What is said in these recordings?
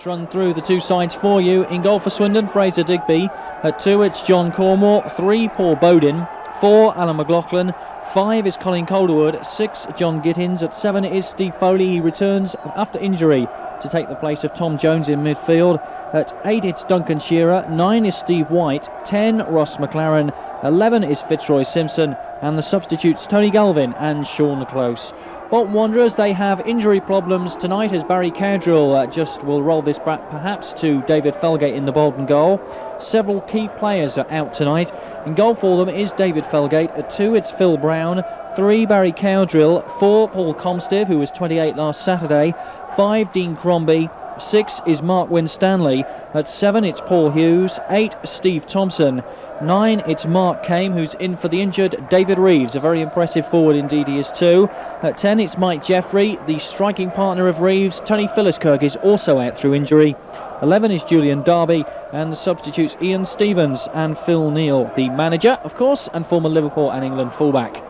Let's run through the two sides for you. In goal for Swindon, Fraser Digby. At 2, it's John Cornwell. 3, Paul Bodin. 4, Alan McLoughlin. 5 is Colin Calderwood. 6, John Gittens. At 7 is Steve Foley. He returns after injury to take the place of Tom Jones in midfield. At 8, it's Duncan Shearer. 9 is Steve White. 10, Ross MacLaren. 11 is Fitzroy Simpson. And the substitutes, Tony Galvin and Sean Close. Bolton Wanderers, they have injury problems tonight as Barry Cowdrill just will roll this back perhaps to David Felgate in the Bolton goal. Several key players are out tonight. In goal for them is David Felgate. At 2, it's Phil Brown. 3, Barry Cowdrill. 4, Paul Comstive, who was 28 last Saturday. 5, Dean Crombie. 6 is Mark Winstanley. At 7, it's Paul Hughes. 8, Steve Thompson. 9, it's Mark Kame, who's in for the injured David Reeves, a very impressive forward indeed he is too. At 10, it's Mike Jeffrey, the striking partner of Reeves. Tony Philliskirk is also out through injury. 11 is Julian Darby, and the substitutes Ian Stevens and Phil Neal, the manager, of course, and former Liverpool and England fullback.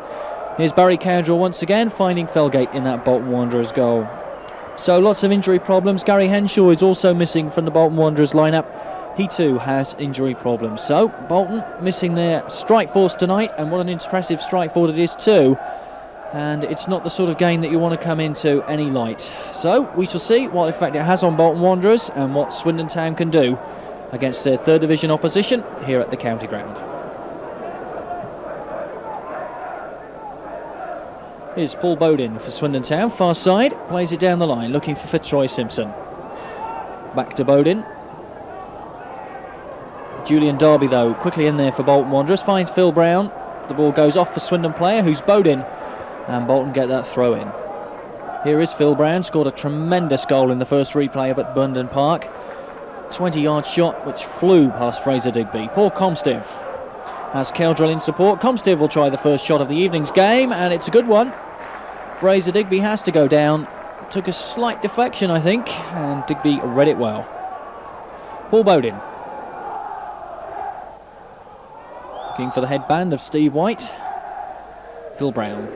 Here's Barry Cowdrill once again, finding Felgate in that Bolton Wanderers goal. So lots of injury problems. Gary Henshaw is also missing from the Bolton Wanderers lineup. He too has injury problems. So Bolton missing their strike force tonight, and what an impressive strike forward it is too. And it's not the sort of game that you want to come into any light. So we shall see what effect it has on Bolton Wanderers and what Swindon Town can do against their third division opposition here at the county ground. Here's Paul Bodin for Swindon Town, far side, plays it down the line, looking for Fitzroy Simpson. Back to Bodin. Julian Darby, though, quickly in there for Bolton Wanderers, finds Phil Brown. The ball goes off for Swindon player, who's Bodin, and Bolton get that throw in. Here is Phil Brown, scored a tremendous goal in the first replay up at Bundon Park. 20-yard shot, which flew past Fraser Digby. Paul Comstive has Cowdrill in support. Comstive will try the first shot of the evening's game, and it's a good one. Fraser Digby has to go down. Took a slight deflection, I think, and Digby read it well. Paul Bodin. Looking for the headband of Steve White. Phil Brown.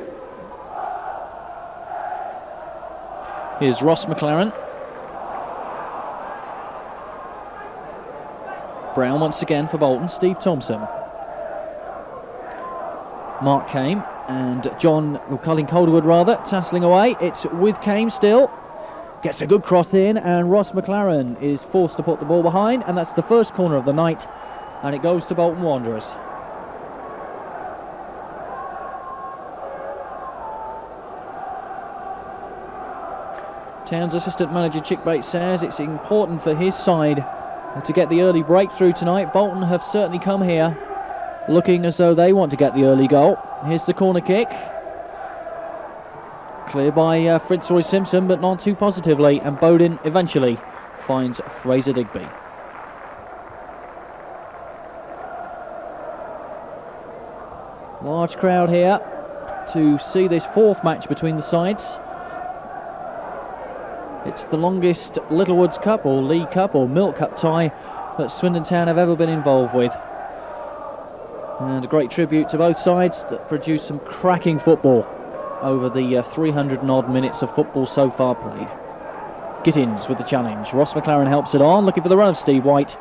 Here's Ross MacLaren. Brown once again for Bolton. Steve Thompson. Mark Kame and Colin Calderwood rather, tasseling away. It's with Kame still. Gets a good cross in, and Ross MacLaren is forced to put the ball behind, and that's the first corner of the night, and it goes to Bolton Wanderers. Town's assistant manager Chick Bates says it's important for his side to get the early breakthrough tonight. Bolton have certainly come here looking as though they want to get the early goal. Here's the corner kick. Clear by Fitzroy Simpson, but not too positively, and Bodin eventually finds Fraser Digby. Large crowd here to see this fourth match between the sides. It's the longest Littlewoods Cup or League Cup or Milk Cup tie that Swindon Town have ever been involved with. And a great tribute to both sides that produced some cracking football over the 300 and odd minutes of football so far played. Gittens with the challenge. Ross MacLaren helps it on, looking for the run of Steve White.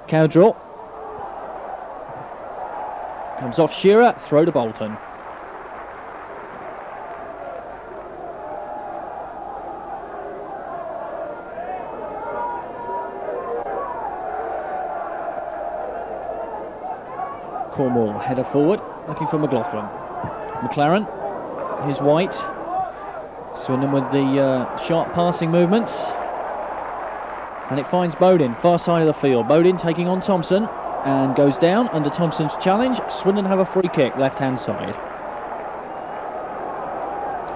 Cowdrill. Comes off Shearer, throw to Bolton. Cornwell, header forward, looking for McLoughlin. MacLaren, here's White. Swindon with the sharp passing movements. And it finds Bodin, far side of the field. Bodin taking on Thompson, and goes down under Thompson's challenge. Swindon have a free kick, left-hand side.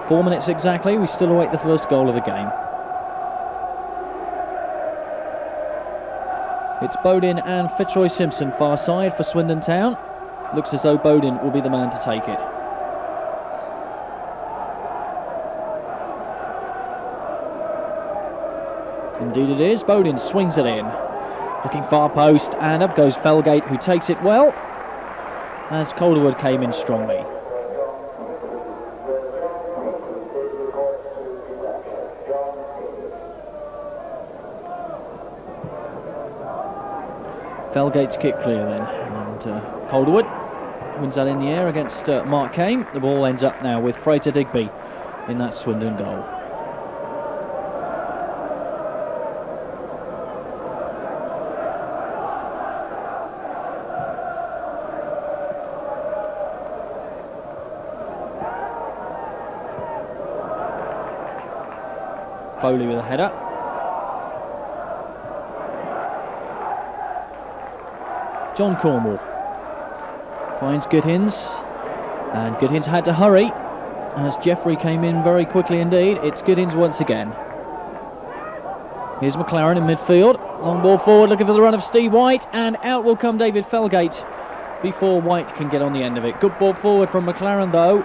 4 minutes exactly, we still await the first goal of the game. It's Bodin and Fitzroy Simpson far side for Swindon Town. Looks as though Bodin will be the man to take it. Indeed it is. Bodin swings it in. Looking far post, and up goes Felgate, who takes it well as Calderwood came in strongly. Felgate's kick clear then, and Calderwood wins that in the air against Mark Kane. The ball ends up now with Fraser Digby in that Swindon goal. Foley with a header. John Cornwell finds Gittens, and Gittens had to hurry as Jeffrey came in very quickly indeed. It's Gittens once again. Here's MacLaren in midfield. Long ball forward, looking for the run of Steve White, and out will come David Felgate before White can get on the end of it. Good ball forward from MacLaren though,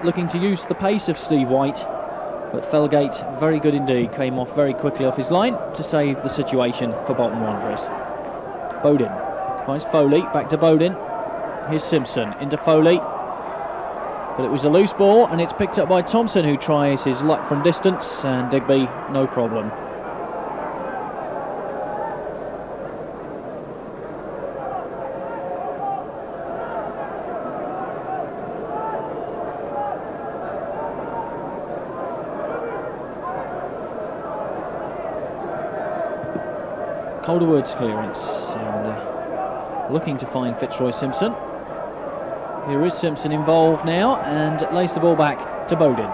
looking to use the pace of Steve White. But Felgate, very good indeed, came off very quickly off his line to save the situation for Bolton Wanderers. Bodin finds Foley, back to Bodin. Here's Simpson into Foley. But it was a loose ball, and it's picked up by Thompson, who tries his luck from distance, and Digby, no problem. Calderwood's clearance, and looking to find Fitzroy Simpson. Here is Simpson involved now, and lays the ball back to Bodin.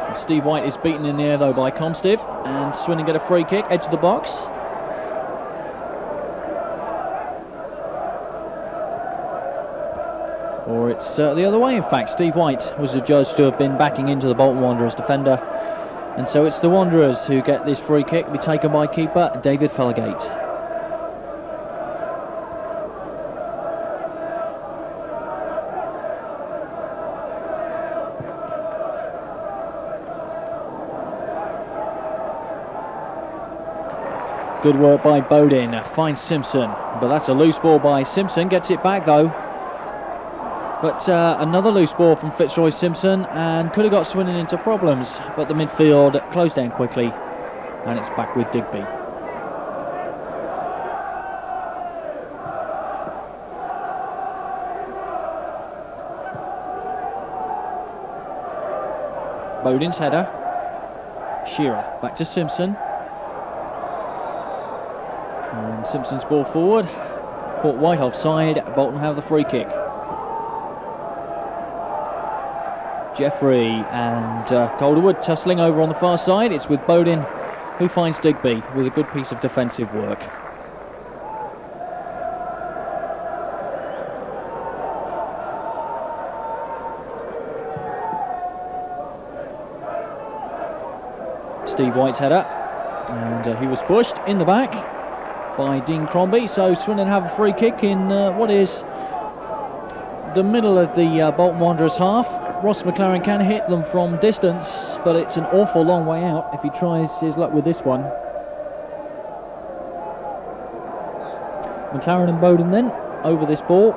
And Steve White is beaten in the air though by Comstive, and Swindon get a free kick, edge of the box. Or it's the other way in fact. Steve White was adjudged to have been backing into the Bolton Wanderers defender. And so it's the Wanderers who get this free kick, to be taken by keeper David Felgate. Good work by Bodin, finds Simpson, but that's a loose ball by Simpson, gets it back though. But another loose ball from Fitzroy Simpson, and could have got Swindon into problems, but the midfield closed down quickly, and it's back with Digby. Bodin's header. Shearer back to Simpson. And Simpson's ball forward. Caught White offside. Bolton have the free kick. Jeffrey and Calderwood tussling over on the far side. It's with Bodin, who finds Digby with a good piece of defensive work. Steve White's header, and he was pushed in the back by Dean Crombie. So Swindon have a free kick in what is the middle of the Bolton Wanderers half. Ross MacLaren can hit them from distance, but it's an awful long way out if he tries his luck with this one. MacLaren and Bodin then over this ball.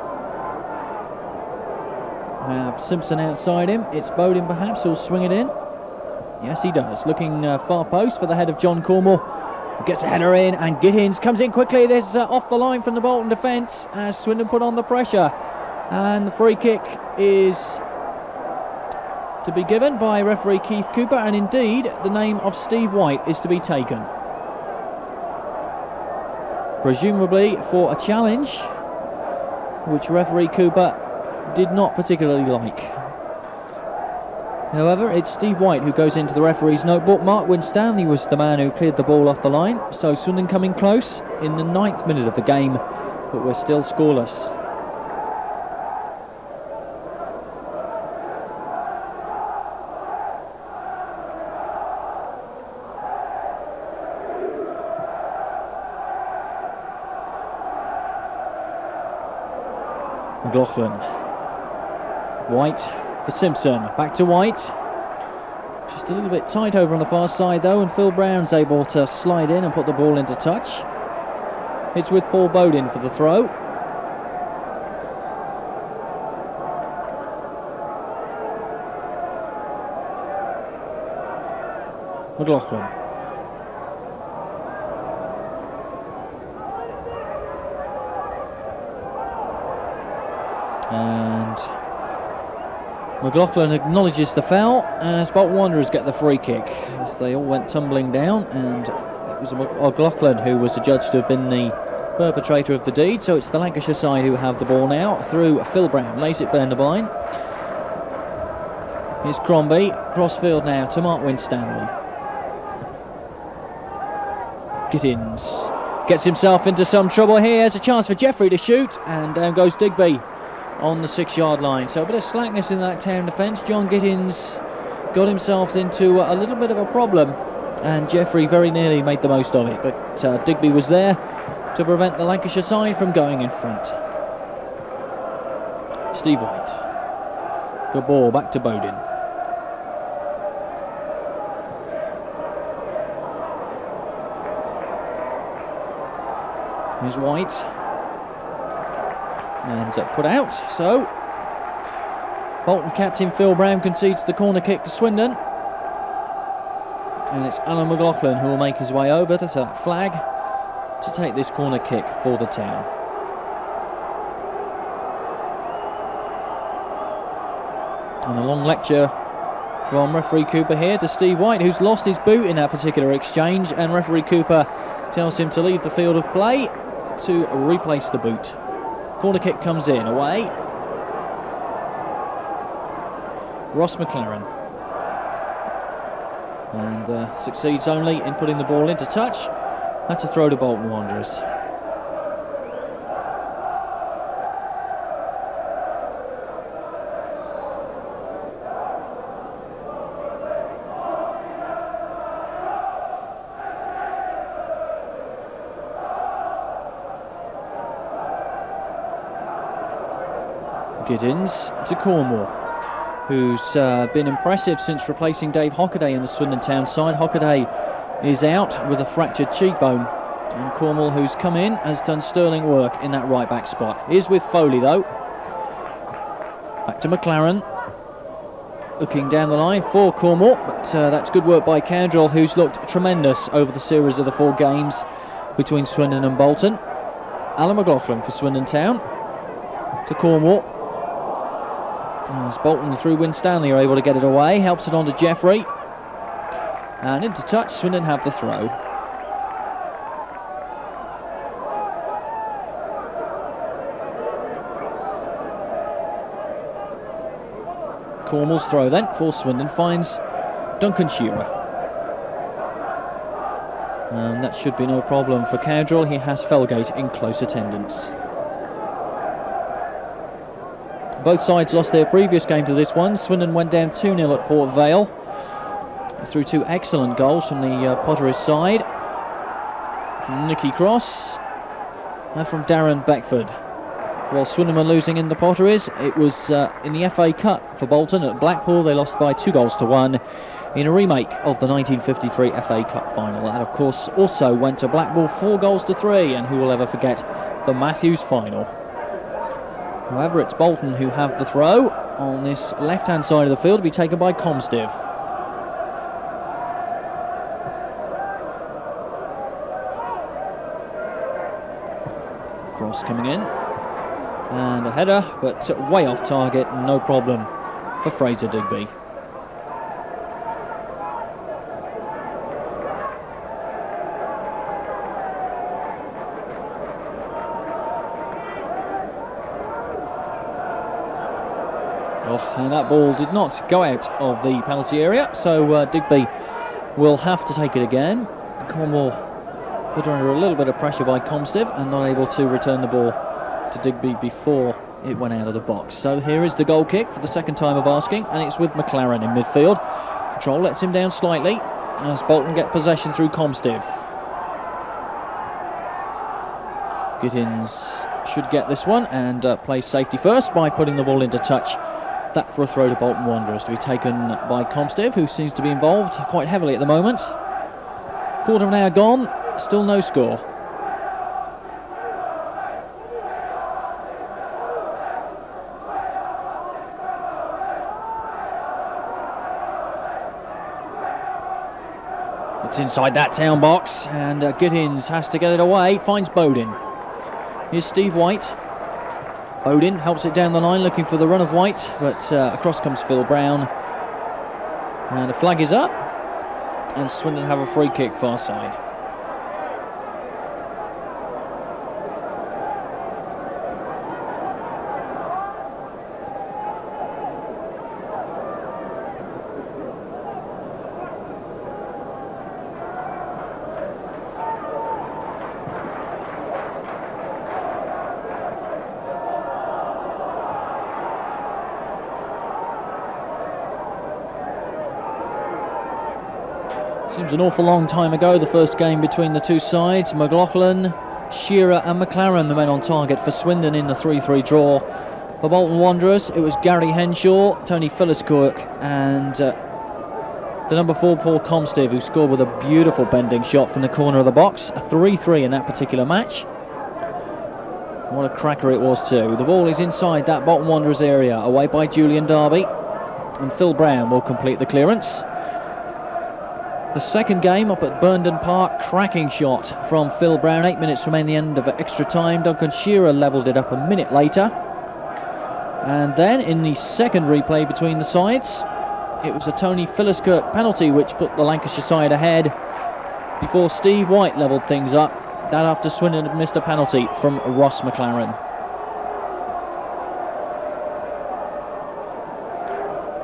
Have Simpson outside him. It's Bodin perhaps who'll swing it in. Yes, he does. Looking far post for the head of John Cornwell. Gets a header in, and Gittens comes in quickly. This is off the line from the Bolton defence as Swindon put on the pressure. And the free kick is to be given by referee Keith Cooper, and indeed the name of Steve White is to be taken. Presumably for a challenge, which referee Cooper did not particularly like. However, it's Steve White who goes into the referee's notebook. Mark Winstanley was the man who cleared the ball off the line. So Swindon coming close in the 9th minute of the game, but we're still scoreless. McLoughlin. White for Simpson. Back to White. Just a little bit tight over on the far side though, and Phil Brown's able to slide in and put the ball into touch. It's with Paul Bodin for the throw. McLoughlin. And McLoughlin acknowledges the foul as Bolton Wanderers get the free kick, as they all went tumbling down, and it was McLoughlin who was adjudged to have been the perpetrator of the deed. So it's the Lancashire side who have the ball now, through Phil Brown, lays it behind the line. Here's Crombie, crossfield now to Mark Winstanley. Gittens gets himself into some trouble here. There's a chance for Jeffrey to shoot, and down goes Digby on the 6-yard line. So a bit of slackness in that town defence. John Gittens got himself into a little bit of a problem, and Jeffrey very nearly made the most of it, but Digby was there to prevent the Lancashire side from going in front. Steve White. Good ball, back to Bodin. Here's White. And put out. So Bolton captain Phil Brown concedes the corner kick to Swindon. And it's Alan McLoughlin who will make his way over to that flag to take this corner kick for the town. And a long lecture from referee Cooper here to Steve White, who's lost his boot in that particular exchange, and referee Cooper tells him to leave the field of play to replace the boot. Corner kick comes in, away. Ross MacLaren. And succeeds only in putting the ball into touch. That's a throw to Bolton Wanderers. Gittens to Cornwell, who's been impressive since replacing Dave Hockaday in the Swindon Town side. Hockaday is out with a fractured cheekbone, and Cornwell, who's come in, has done sterling work in that right back spot. He's with Foley though. Back to MacLaren, looking down the line for Cornwell, but that's good work by Cowdrill, who's looked tremendous over the series of the 4 games between Swindon and Bolton. Alan McLoughlin for Swindon Town to Cornwell. As Bolton through Winstanley are able to get it away, helps it on to Jeffrey, and into touch. Swindon have the throw. Cornwell's throw then for Swindon finds Duncan Shearer, and that should be no problem for Cowdrill. He has Felgate in close attendance. Both sides lost their previous game to this one. Swindon went down 2-0 at Port Vale through 2 excellent goals from the Potteries side, from Nicky Cross and from Darren Beckford. While Swindon were losing in the Potteries, it was in the FA Cup for Bolton at Blackpool. They lost by 2-1 in a remake of the 1953 FA Cup final. That, of course, also went to Blackpool 4-3, and who will ever forget the Matthews final. However, it's Bolton who have the throw on this left-hand side of the field, to be taken by Comstive. Cross coming in, and a header, but way off target, no problem for Fraser Digby. And that ball did not go out of the penalty area, so Digby will have to take it again. Cornwell put under a little bit of pressure by Comstive and not able to return the ball to Digby before it went out of the box. So here is the goal kick for the second time of asking, and it's with MacLaren in midfield. Control lets him down slightly as Bolton get possession through Comstive. Gittens should get this one and play safety first by putting the ball into touch. That for a throw to Bolton Wanderers, to be taken by Comstive, who seems to be involved quite heavily at the moment. Quarter of an hour gone, still no score. It's inside that town box, and Gittens has to get it away, finds Bodin. Here's Steve White. Bodin helps it down the line, looking for the run of white, but across comes Phil Brown. And the flag is up, and Swindon have a free kick far side. Seems an awful long time ago, the first game between the two sides. McLoughlin, Shearer and MacLaren, the men on target for Swindon in the 3-3 draw. For Bolton Wanderers, it was Gary Henshaw, Tony Philliskirk and the number 4 Paul Comstive, who scored with a beautiful bending shot from the corner of the box. A 3-3 in that particular match. What a cracker it was too. The ball is inside that Bolton Wanderers area, away by Julian Darby, and Phil Brown will complete the clearance. The second game up at Burnden Park, cracking shot from Phil Brown. 8 minutes remain the end of extra time. Duncan Shearer levelled it up a minute later. And then in the second replay between the sides, it was a Tony Philliskirk penalty which put the Lancashire side ahead before Steve White levelled things up. That after Swindon had missed a penalty from Ross MacLaren.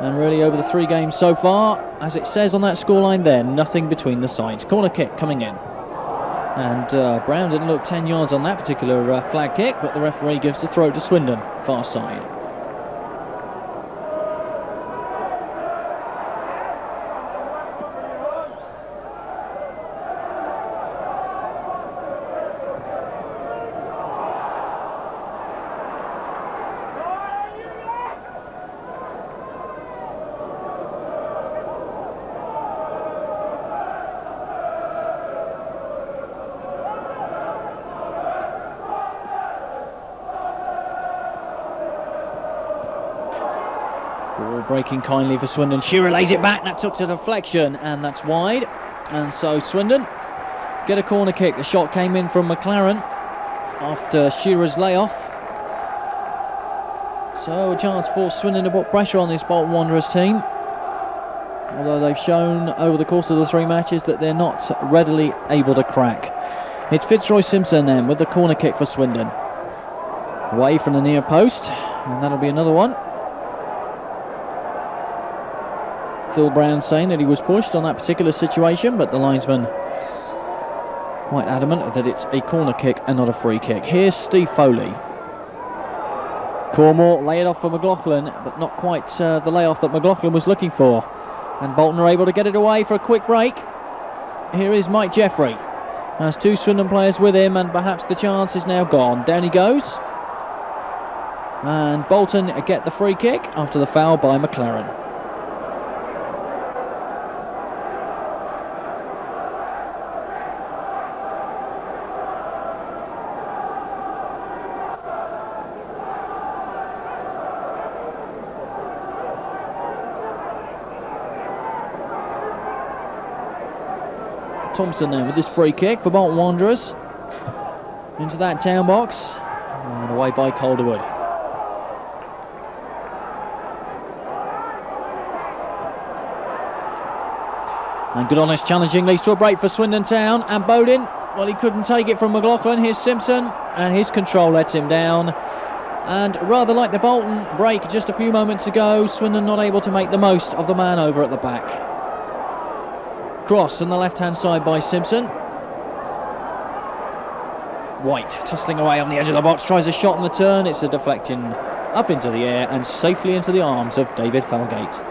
And really over the 3 games so far, as it says on that scoreline there, nothing between the sides. Corner kick coming in. And Brown didn't look 10 yards on that particular flag kick, but the referee gives the throw to Swindon, far side. Ball breaking kindly for Swindon. Shearer lays it back, that took to deflection, and that's wide. And so Swindon get a corner kick. The shot came in from MacLaren after Shearer's layoff. So a chance for Swindon to put pressure on this Bolton Wanderers team. Although they've shown over the course of the 3 matches that they're not readily able to crack. It's Fitzroy Simpson then with the corner kick for Swindon. Away from the near post, and that'll be another one. Phil Brown saying that he was pushed on that particular situation, but the linesman quite adamant that it's a corner kick and not a free kick. Here's Steve Foley. Cornwell lay it off for McLoughlin, but not quite the layoff that McLoughlin was looking for. And Bolton are able to get it away for a quick break. Here is Mike Jeffrey. Has 2 Swindon players with him, and perhaps the chance is now gone. Down he goes. And Bolton get the free kick after the foul by MacLaren. Thompson then with this free kick for Bolton Wanderers into that town box, and away by Calderwood. And good honest challenging leads to a break for Swindon Town, and Bodin, well, he couldn't take it from McLoughlin. Here's Simpson, and his control lets him down. And rather like the Bolton break just a few moments ago, Swindon not able to make the most of the man over at the back. Cross on the left-hand side by Simpson. White tussling away on the edge of the box, tries a shot on the turn. It's a deflecting up into the air and safely into the arms of David Felgate.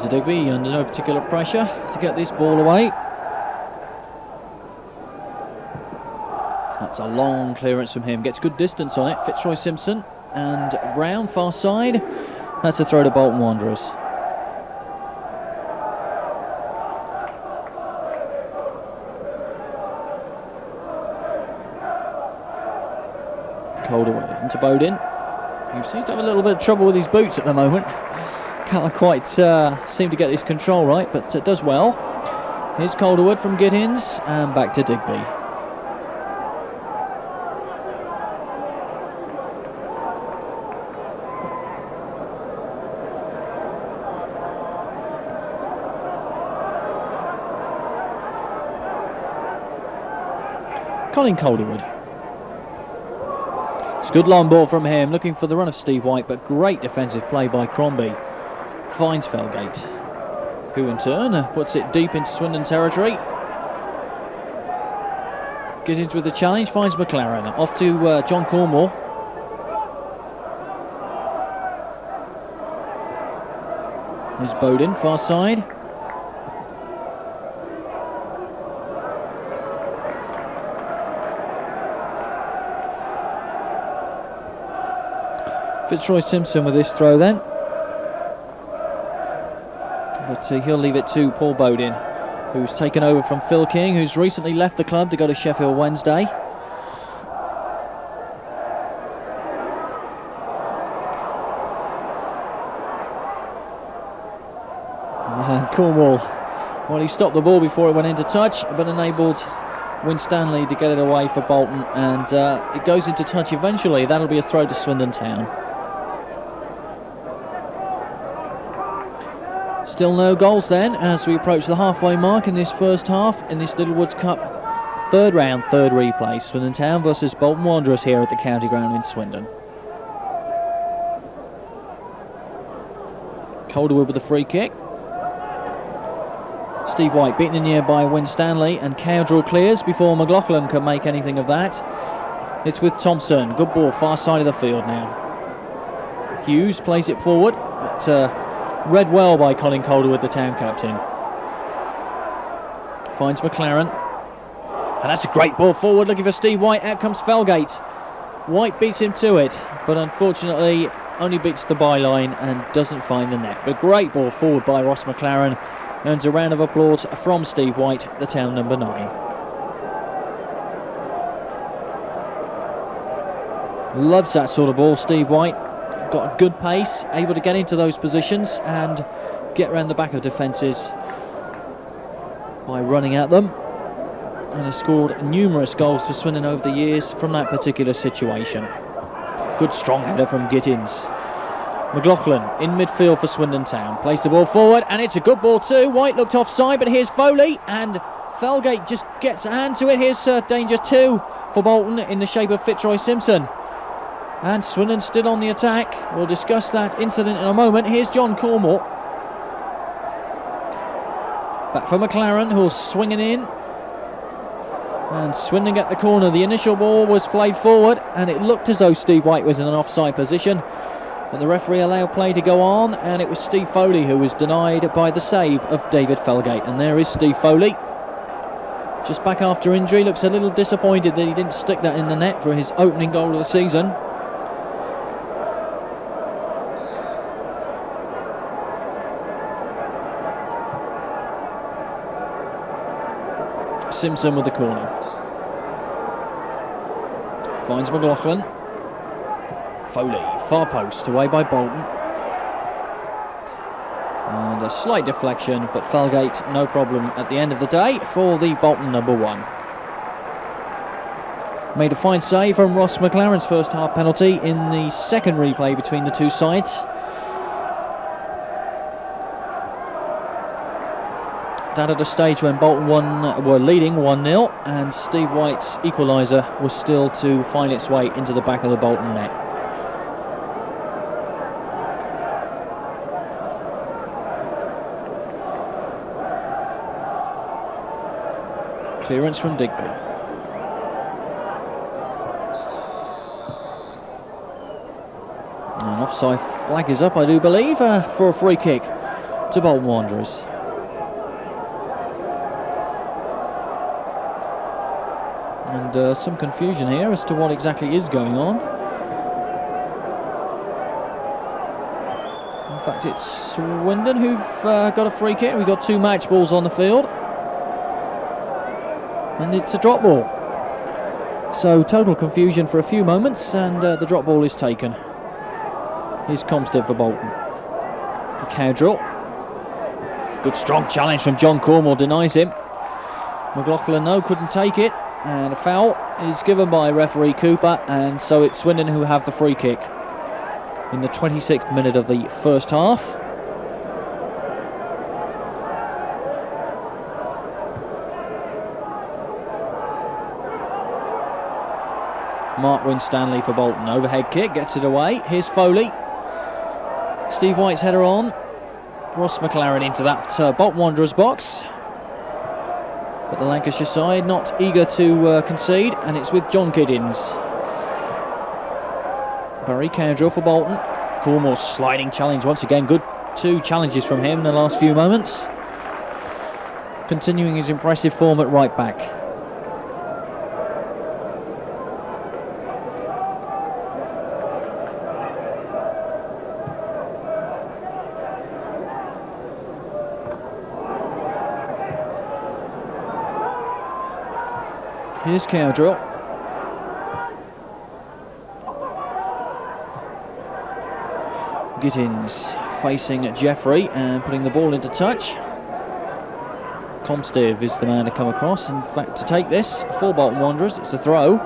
Digby under no particular pressure to get this ball away. That's a long clearance from him, gets good distance on it. Fitzroy Simpson and Brown far side. That's a throw to Bolton Wanderers. Calderwood into Bodin, who seems to have a little bit of trouble with his boots at the moment. Can't quite seem to get his control right, but does well. Here's Calderwood from Gittens, and back to Digby. Calderwood. It's a good long ball from him, looking for the run of Steve White, but great defensive play by Crombie. Finds Felgate, who in turn puts it deep into Swindon territory. Gittens with the challenge, finds MacLaren. Off to John Cornwell. There's Bodin, far side. Simpson with this throw then, but he'll leave it to Paul Bodin, who's taken over from Phil King, who's recently left the club to go to Sheffield Wednesday. Cornwell, well, he stopped the ball before it went into touch, but enabled Winstanley to get it away for Bolton, and it goes into touch eventually. That'll be a throw to Swindon Town. Still no goals then as we approach the halfway mark in this first half in this Littlewoods Cup third round, third replay. Swindon Town versus Bolton Wanderers here at the County Ground in Swindon. Calderwood with the free kick. Steve White beaten in the air by Winstanley, and Cowdrill clears before McLoughlin can make anything of that. It's with Thompson. Good ball, far side of the field now. Hughes plays it forward, but read well by Colin Calderwood, the town captain. Finds MacLaren, and that's a great ball forward, looking for Steve White. Out comes Felgate. White beats him to it, but unfortunately only beats the byline and doesn't find the net. But great ball forward by Ross MacLaren. Earns a round of applause from Steve White, the town number 9. Loves that sort of ball, Steve White. Got a good pace, able to get into those positions and get around the back of defences by running at them, and has scored numerous goals for Swindon over the years from that particular situation. Good strong header from Gittens. McLoughlin in midfield for Swindon Town, plays the ball forward, and it's a good ball too. White looked offside, but here's Foley, and Felgate just gets a hand to it. Here's danger 2 for Bolton in the shape of Fitzroy Simpson. And Swindon still on the attack. We'll discuss that incident in a moment. Here's John Cornwell. Back for MacLaren, who's swinging in. And Swindon get the corner. The initial ball was played forward, and it looked as though Steve White was in an offside position. But the referee allowed play to go on, and it was Steve Foley who was denied by the save of David Felgate. And there is Steve Foley, just back after injury. Looks a little disappointed that he didn't stick that in the net for his opening goal of the season. Simpson with the corner. Finds McLoughlin. Foley, far post, away by Bolton. And a slight deflection, but Felgate, no problem at the end of the day for the Bolton number 1. Made a fine save from Ross MacLaren's first half penalty in the second replay between the two sides. That at a stage when Bolton were leading 1-0, and Steve White's equaliser was still to find its way into the back of the Bolton net. Clearance from Digby. An offside flag is up, I do believe, for a free kick to Bolton Wanderers. And some confusion here as to what exactly is going on. In fact, it's Swindon who've got a free kick. We've got 2 match balls on the field. And it's a drop ball. So total confusion for a few moments, and the drop ball is taken. Here's Comstive for Bolton. For Cowdrill. Good strong challenge from John Cornwell, denies him. McLoughlin, no, couldn't take it. And a foul is given by referee Cooper, and so it's Swindon who have the free kick in the 26th minute of the first half. Mark Winstanley for Bolton. Overhead kick, gets it away. Here's Foley. Steve White's header on. Ross MacLaren into that Bolton Wanderers box. But the Lancashire side not eager to concede, and it's with John Gittens. Barry Cowdrill for Bolton. Cornwell's sliding challenge once again. Good 2 challenges from him in the last few moments. Continuing his impressive form at right back. Here's Cowdrill. Gittens facing Jeffrey and putting the ball into touch. Comstive is the man to come across. In fact, to take this for Bolton Wanderers, it's a throw.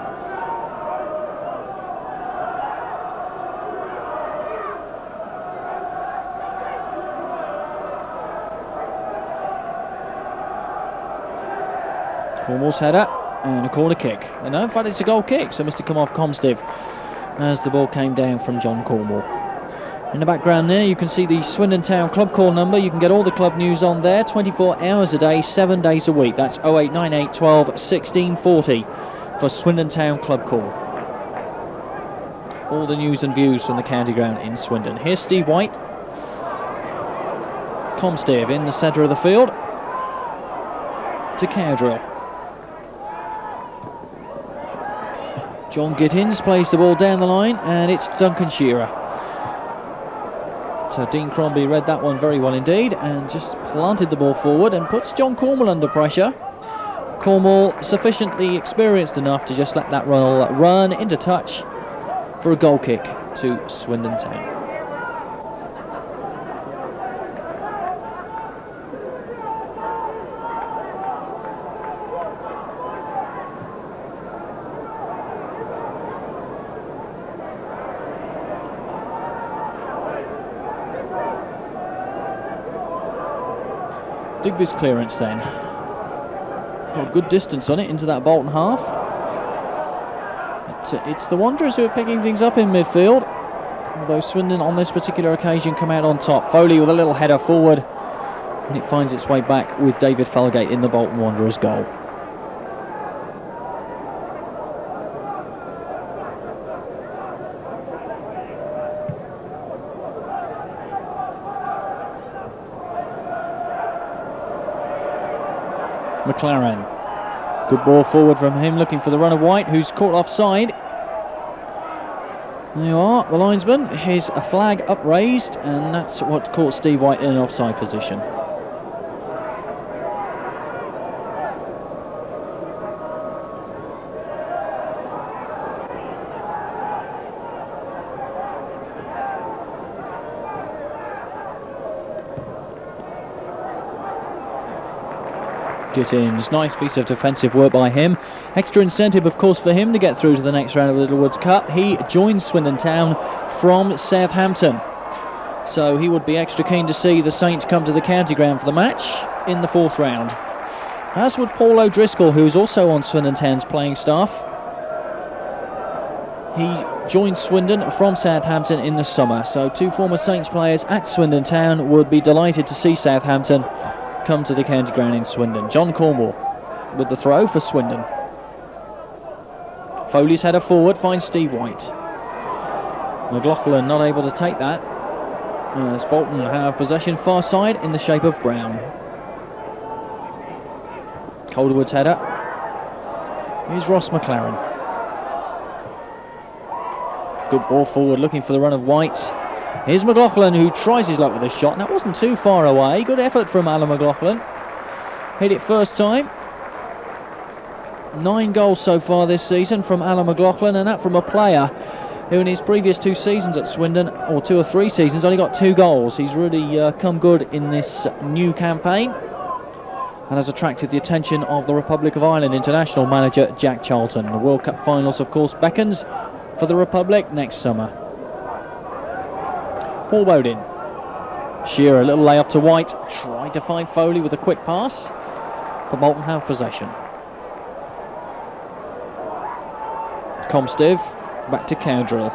Cornwell's header. And a corner kick. And no, in fact, it's a goal kick, so it must have come off Comstive as the ball came down from John Cornwell. In the background there, you can see the Swindon Town club call number. You can get all the club news on there, 24 hours a day, 7 days a week. That's 0898 12 1640 for Swindon Town club call. All the news and views from the county ground in Swindon. Here's Steve White. Comstive in the centre of the field to Cowdrill. John Gittens plays the ball down the line, and it's Duncan Shearer. So Dean Crombie read that one very well indeed, and just planted the ball forward and puts John Cornwell under pressure. Cornwell sufficiently experienced enough to just let that run into touch for a goal kick to Swindon Town. Digby's clearance then. Got good distance on it into that Bolton half. It's the Wanderers who are picking things up in midfield, although Swindon on this particular occasion come out on top. Foley with a little header forward, and it finds its way back with David Felgate in the Bolton Wanderers goal. MacLaren. Good ball forward from him, looking for the run of White, who's caught offside. There you are, the linesman. Here's a flag upraised, and that's what caught Steve White in an offside position. Gittens, nice piece of defensive work by him. Extra incentive, of course, for him to get through to the next round of the Littlewoods Cup. He joins Swindon Town from Southampton, so he would be extra keen to see the Saints come to the county ground for the match in the 4th round. As would Paul O'Driscoll, who is also on Swindon Town's playing staff. He joined Swindon from Southampton in the summer, so 2 former Saints players at Swindon Town would be delighted to see Southampton come to the county ground in Swindon. John Cornwell with the throw for Swindon. Foley's header forward finds Steve White. McLoughlin not able to take that, as Bolton have possession far side in the shape of Brown. Calderwood's header. Here's Ross MacLaren. Good ball forward, looking for the run of White. Here's McLoughlin, who tries his luck with a shot. That wasn't too far away. Good effort from Alan McLoughlin. Hit it first time. 9 goals so far this season from Alan McLoughlin, and that from a player who in his previous 2 seasons at Swindon, or 2 or 3 seasons, only got 2 goals. He's really come good in this new campaign and has attracted the attention of the Republic of Ireland international manager Jack Charlton. The World Cup finals, of course, beckons for the Republic next summer. Paul Bodin. Shearer, a little lay-off to White, tried to find Foley with a quick pass, but Bolton have possession. Comstive, back to Cowdrill.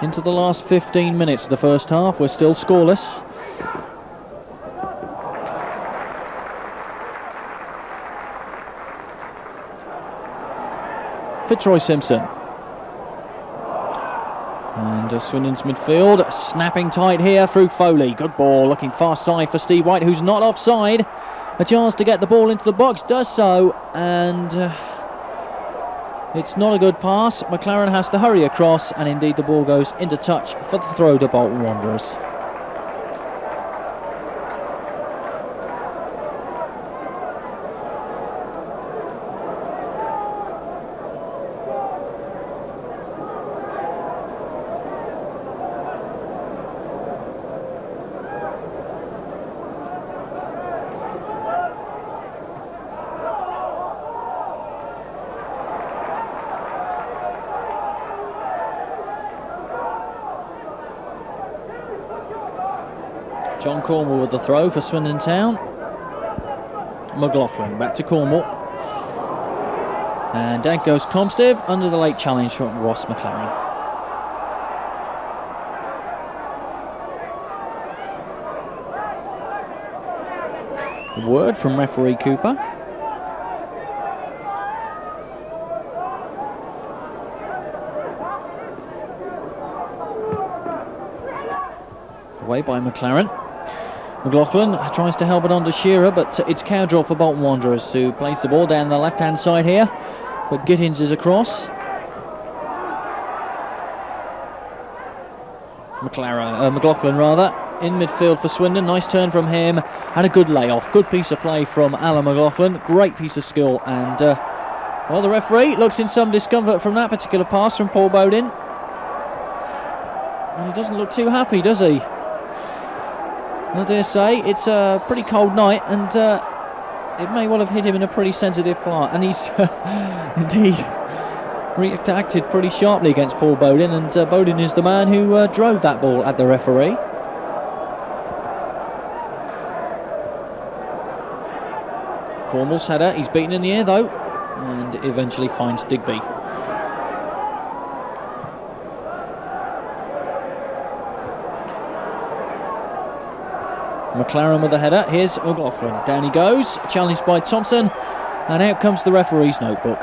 Into the last 15 minutes of the first half, we're still scoreless. Fitzroy Simpson. And Swindon's midfield snapping tight here through Foley. Good ball, looking far side for Steve White, who's not offside. A chance to get the ball into the box, does so, and it's not a good pass. MacLaren has to hurry across, and indeed the ball goes into touch for the throw to Bolton Wanderers. John Cornwell with the throw for Swindon Town. McLoughlin back to Cornwell. And down goes Comstive under the late challenge from Ross MacLaren. A word from referee Cooper. Away by MacLaren. McLoughlin tries to help it on to Shearer, but it's Cowdrill for Bolton Wanderers, who plays the ball down the left-hand side here, but Gittens is across. McLoughlin rather, in midfield for Swindon. Nice turn from him, and a good layoff. Good piece of play from Alan McLoughlin. Great piece of skill, and well, the referee looks in some discomfort from that particular pass from Paul Bodin. And he doesn't look too happy, does he? I dare say it's a pretty cold night, and it may well have hit him in a pretty sensitive part, and he's indeed reacted pretty sharply against Paul Bodin, and Bodin is the man who drove that ball at the referee. Cornwell's header, he's beaten in the air though, and eventually finds Digby. MacLaren with the header. Here's McLoughlin. Down he goes, challenged by Thompson, and out comes the referee's notebook.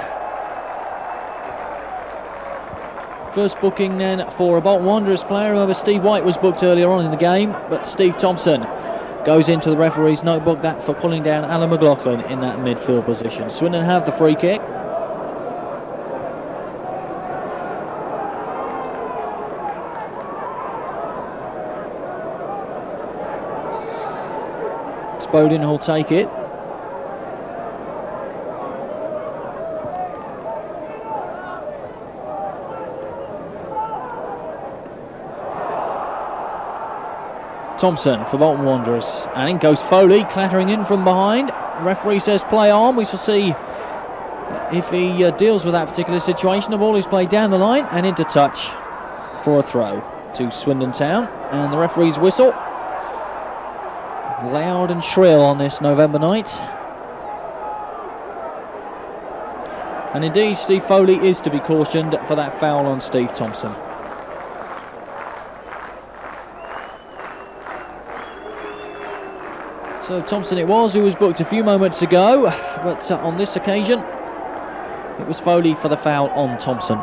First booking then for a Bolton Wanderers player. Remember, Steve White was booked earlier on in the game, but Steve Thompson goes into the referee's notebook, that for pulling down Alan McLoughlin in that midfield position. Swindon have the free kick. Bodin will take it. Thompson for Bolton Wanderers, and in goes Foley, clattering in from behind. The referee says play on. We shall see if he deals with that particular situation. The ball is played down the line and into touch for a throw to Swindon Town, and the referee's whistle, loud and shrill on this November night. And indeed, Steve Foley is to be cautioned for that foul on Steve Thompson. So Thompson it was, who was booked a few moments ago, but on this occasion it was Foley for the foul on Thompson.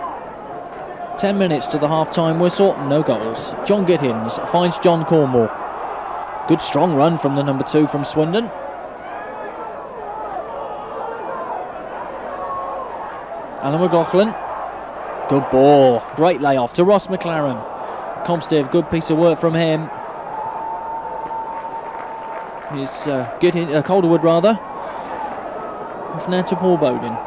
10 minutes to the half-time whistle, no goals. John Gittens finds John Cornwell. Good strong run from the number 2 from Swindon. Alan McLoughlin. Good ball. Great layoff to Ross MacLaren. Comstive, good piece of work from him. is Calderwood rather. Off now to Paul Bodin.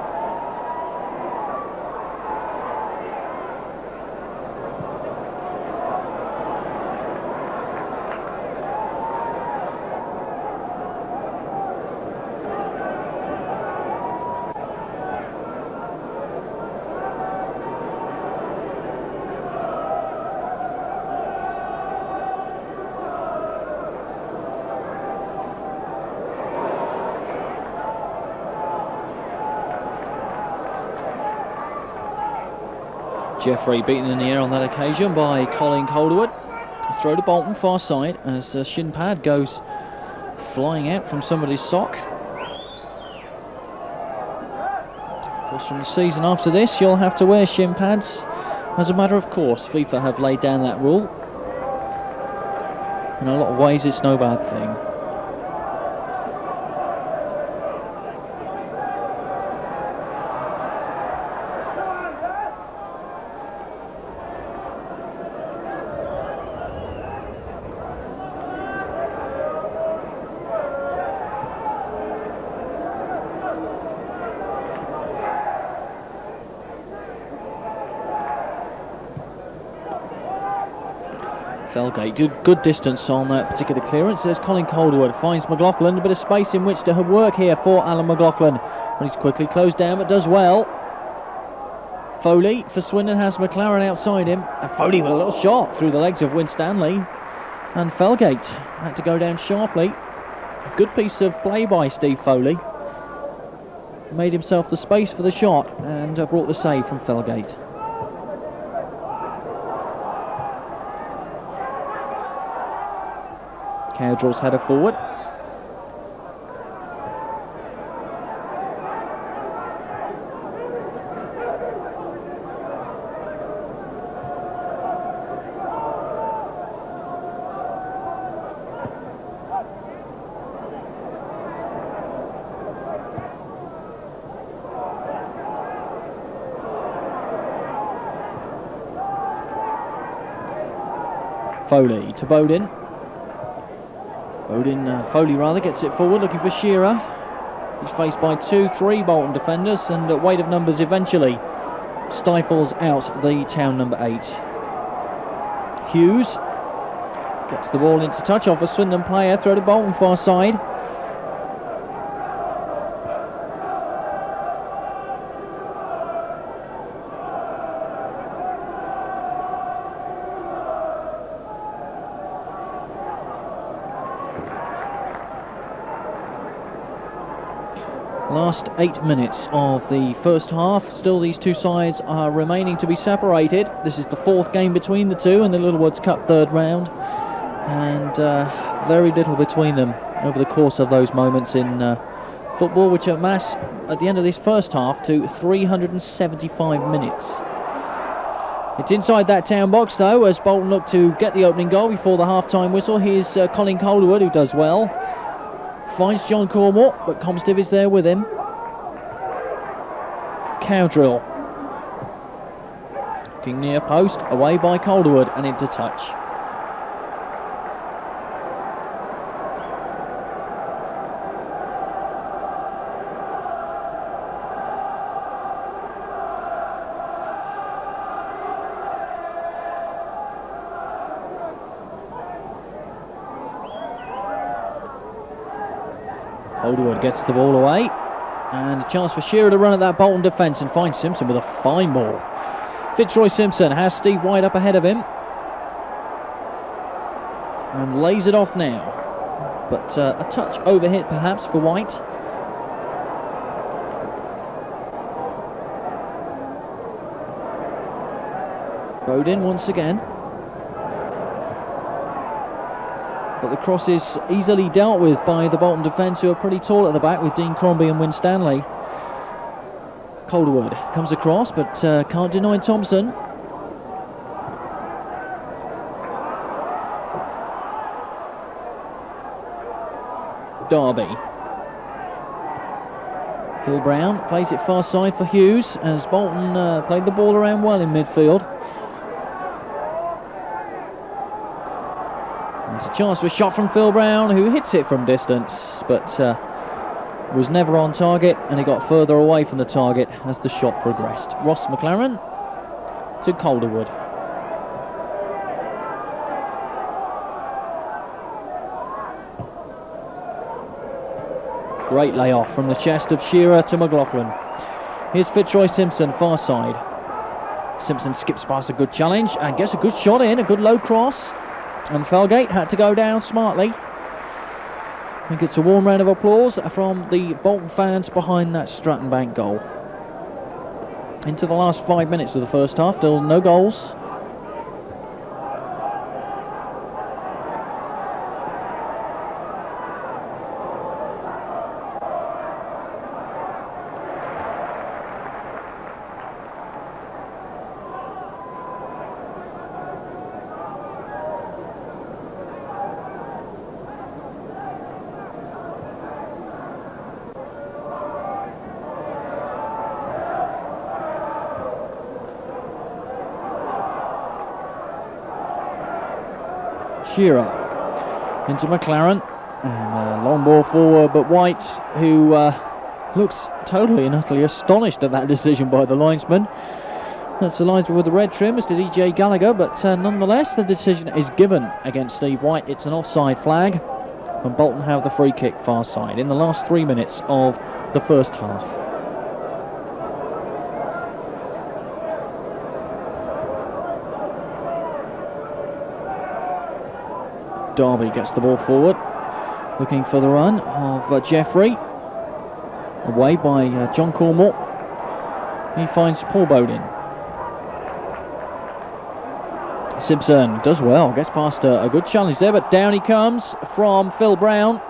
Jeffrey beaten in the air on that occasion by Colin Calderwood. Throw to Bolton, far side, as shin pad goes flying out from somebody's sock. Of course, from the season after this, you'll have to wear shin pads as a matter of course. FIFA have laid down that rule. In a lot of ways, it's no bad thing. Felgate did good distance on that particular clearance. There's Colin Calderwood, finds McLoughlin, a bit of space in which to work here for Alan McLoughlin. But he's quickly closed down, but does well. Foley for Swindon has MacLaren outside him. And Foley with a little shot through the legs of Winstanley. And Felgate had to go down sharply. A good piece of play by Steve Foley. Made himself the space for the shot and brought the save from Felgate. Cowdrill's header forward. Foley to Bodin. Foley gets it forward, looking for Shearer. He's faced by 2-3 Bolton defenders, and weight of numbers eventually stifles out the town number 8. Hughes gets the ball into touch off a Swindon player, throw to Bolton far side. Last 8 minutes of the first half. Still these two sides are remaining to be separated. This is the 4th game between the two in the Littlewoods Cup 3rd round, and very little between them over the course of those moments in football, which amass at the end of this first half to 375 minutes. It's inside that town box though, as Bolton look to get the opening goal before the half-time whistle. Here's Colin Calderwood, who does well. Finds John Cornwell, but Comstive is there with him. Cowdrill. Looking near post, away by Calderwood and into touch. Calderwood gets the ball away, and a chance for Shearer to run at that Bolton defence and find Simpson with a fine ball. Fitzroy Simpson has Steve White up ahead of him and lays it off now, but a touch overhit perhaps for White. Bodin once again. But the cross is easily dealt with by the Bolton defence, who are pretty tall at the back with Dean Crombie and Winstanley. Calderwood comes across, but can't deny Thompson. Darby. Phil Brown plays it far side for Hughes, as Bolton played the ball around well in midfield. Chance for a shot from Phil Brown, who hits it from distance, but was never on target, and he got further away from the target as the shot progressed. Ross MacLaren to Calderwood. Great layoff from the chest of Shearer to McLoughlin. Here's Fitzroy Simpson, far side. Simpson skips past a good challenge and gets a good shot in, a good low cross. And Felgate had to go down smartly. And gets a warm round of applause from the Bolton fans behind that Stratton Bank goal. Into the last 5 minutes of the first half, still no goals. Shearer into MacLaren, and a long ball forward, but White, who looks totally and utterly astonished at that decision by the linesman. That's the linesman with the red trim, Mr. DJ Gallagher, but nonetheless the decision is given against Steve White. It's an offside flag, and Bolton have the free kick far side in the last 3 minutes of the first half. Darby gets the ball forward, looking for the run of Jeffrey, away by John Cornwell. He finds Paul Bodin. Simpson does well, gets past a good challenge there, but down he comes from Phil Brown,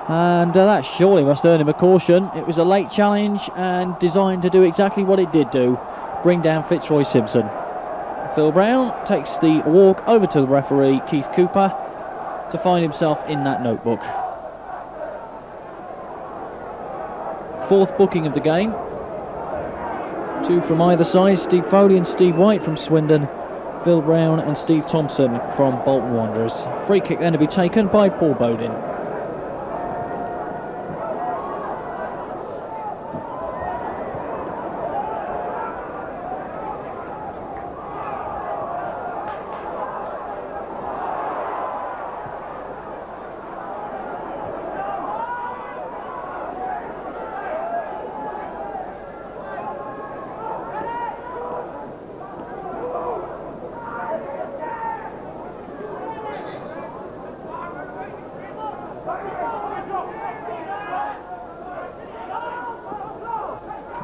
and that surely must earn him a caution. It was a late challenge and designed to do exactly what it did do, bring down Fitzroy Simpson. Phil Brown takes the walk over to the referee, Keith Cooper, to find himself in that notebook. Fourth booking of the game. Two from either side, Steve Foley and Steve White from Swindon, Phil Brown and Steve Thompson from Bolton Wanderers. Free kick then to be taken by Paul Bodin.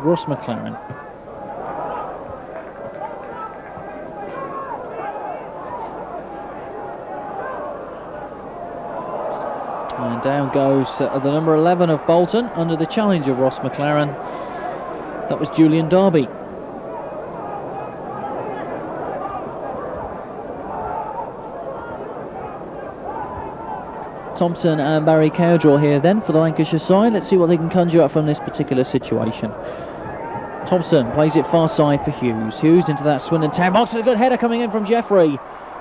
Ross MacLaren. And down goes the number 11 of Bolton under the challenge of Ross MacLaren. That was Julian Darby. Thompson and Barry Cowdrill here then for the Lancashire side. Let's see what they can conjure up from this particular situation. Thompson plays it far side for Hughes. Hughes into that Swindon town box. A good header coming in from Jeffrey.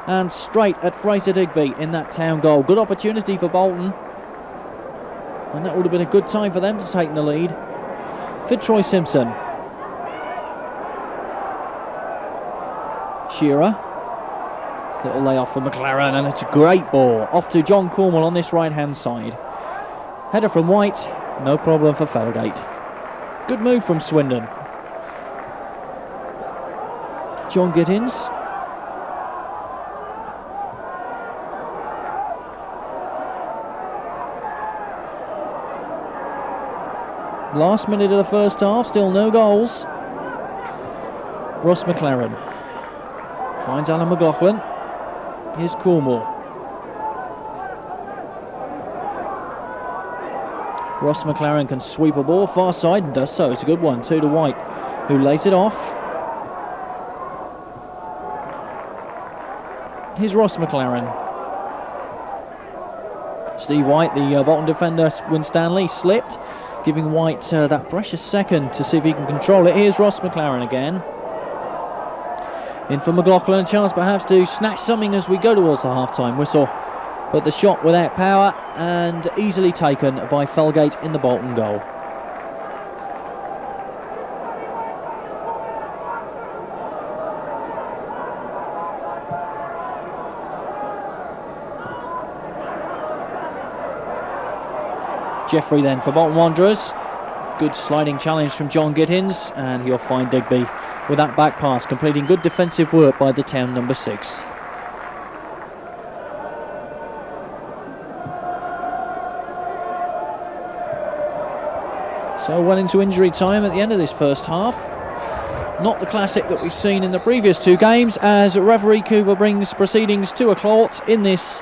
And straight at Fraser Digby in that town goal. Good opportunity for Bolton. And that would have been a good time for them to take the lead. Fitzroy Simpson. Shearer. Little layoff for MacLaren, and it's a great ball. Off to John Cornwell on this right-hand side. Header from White. No problem for Felgate. Good move from Swindon. John Gittens. Last minute of the first half, still no goals. Ross MacLaren finds Alan McLoughlin. Here's Cornwell. Ross MacLaren can sweep a ball far side and does so. It's a good one, 2 to White, who lays it off. Here's Ross MacLaren. Steve White, the Bolton defender, Winstanley, slipped, giving White that precious second to see if he can control it. Here's Ross MacLaren again. In for McLoughlin, a chance perhaps to snatch something as we go towards the half-time whistle. but the shot without power and easily taken by Felgate in the Bolton goal. Jeffrey then for Bolton Wanderers. Good sliding challenge from John Gittens, and he'll find Digby with that back pass, completing good defensive work by the town number 6. So well into injury time at the end of this first half. Not the classic that we've seen in the previous 2 games, as referee Cooper brings proceedings to a halt in this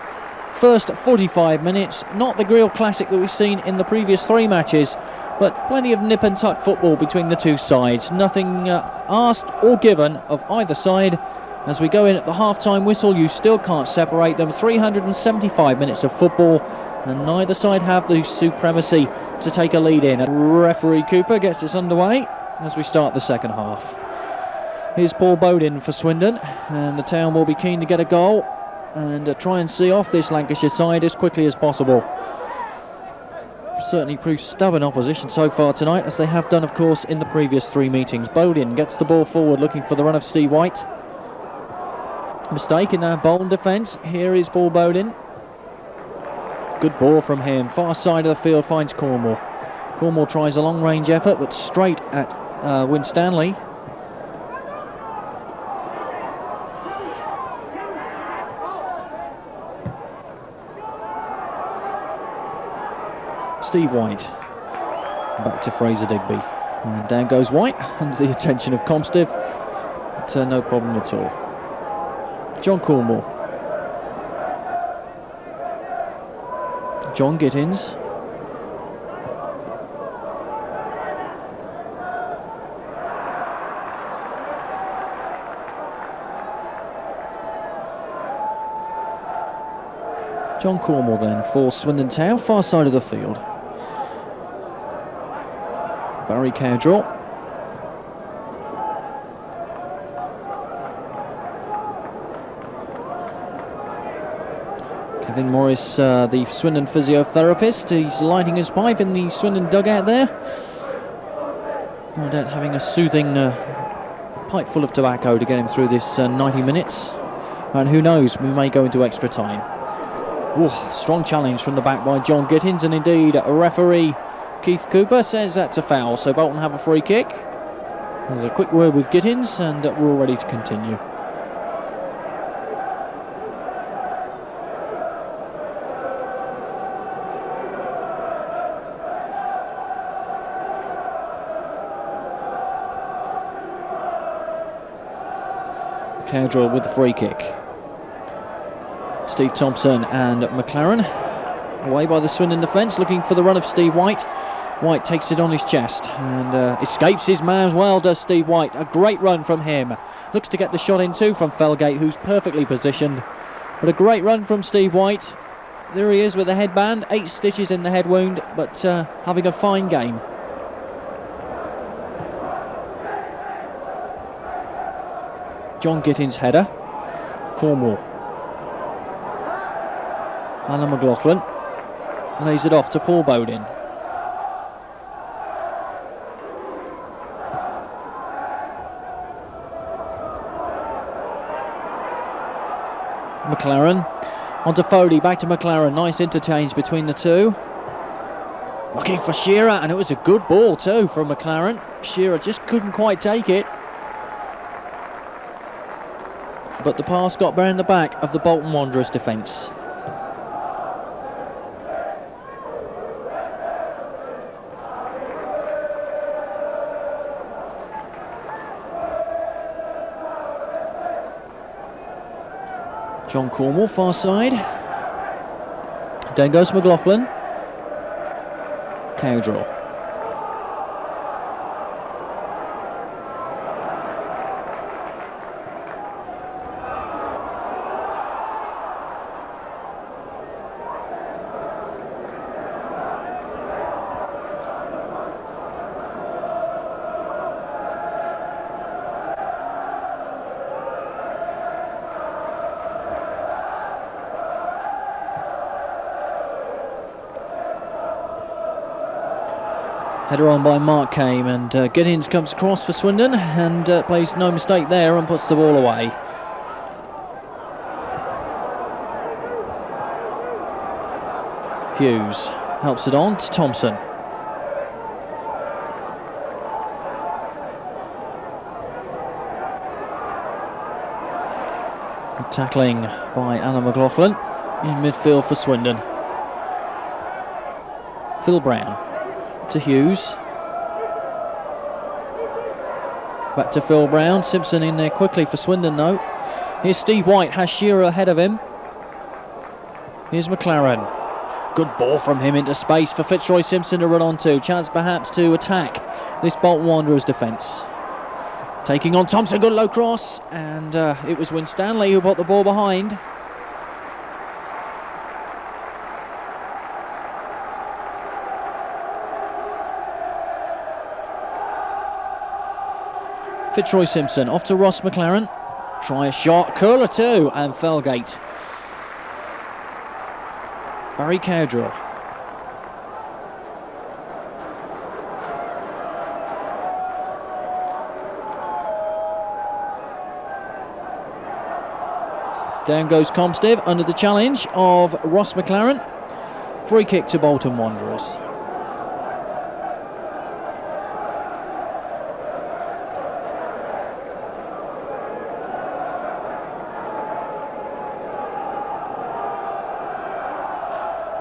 first 45 minutes. Not the real classic that we've seen in the previous 3 matches, but plenty of nip and tuck football between the 2 sides. Nothing asked or given of either side. As we go in at the half-time whistle, you still can't separate them. 375 minutes of football, and neither side have the supremacy to take a lead in. And referee Cooper gets us underway as we start the second half. Here's Paul Bodin for Swindon, and the town will be keen to get a goal and try and see off this Lancashire side as quickly as possible. Certainly proved stubborn opposition so far tonight, as they have done, of course, in the previous 3 meetings. Bodin gets the ball forward, looking for the run of Steve White. Mistake in that Bolton defence. Here is Paul Bodin. Good ball from him. Far side of the field finds Cornwell. Cornwell tries a long-range effort, but straight at Winstanley. Steve White. Back to Fraser Digby. And down goes White, under the attention of Comstive. But no problem at all. John Cornwell. John Gittens. John Cornwell then for Swindon Town, far side of the field. Barry Cowdrill. Kevin Morris, the Swindon physiotherapist, he's lighting his pipe in the Swindon dugout there. No doubt having a soothing pipe full of tobacco to get him through this 90 minutes. And who knows, we may go into extra time. Ooh, strong challenge from the back by John Gittens, and indeed referee Keith Cooper says that's a foul, so Bolton have a free kick. There's a quick word with Gittens, and we're all ready to continue. Cowdrill with the free kick. Steve Thompson and MacLaren away by the Swindon defence, looking for the run of Steve White. White takes it on his chest and escapes his man as well, does Steve White. A great run from him. Looks to get the shot in too from Felgate, who's perfectly positioned. But a great run from Steve White. There he is with a headband, 8 stitches in the head wound, but having a fine game. John Gittens' header. Cornwell. Alan McLoughlin lays it off to Paul Bodin. MacLaren onto Foley, back to MacLaren. Nice interchange between the two. Looking for Shearer, and it was a good ball too from MacLaren. Shearer just couldn't quite take it, but the pass got round the back of the Bolton Wanderers defence. John Cornwell, far side. Down goes McLoughlin. Cowdrill. Header on by Mark came, and Gittens comes across for Swindon and plays no mistake there and puts the ball away. Hughes helps it on to Thompson. Tackling by McLoughlin in midfield for Swindon. Phil Brown to Hughes. Back to Phil Brown. Simpson in there quickly for Swindon though. Here's Steve White, has Shearer ahead of him. Here's MacLaren. Good ball from him into space for Fitzroy Simpson to run onto. Chance perhaps to attack this Bolton Wanderers defence. Taking on Thompson, good low cross, and it was Winstanley who put the ball behind. Fitzroy Simpson off to Ross MacLaren. Try a shot, curler too, and Felgate. Barry Cowdrill. Down goes Comstive under the challenge of Ross MacLaren. Free kick to Bolton Wanderers.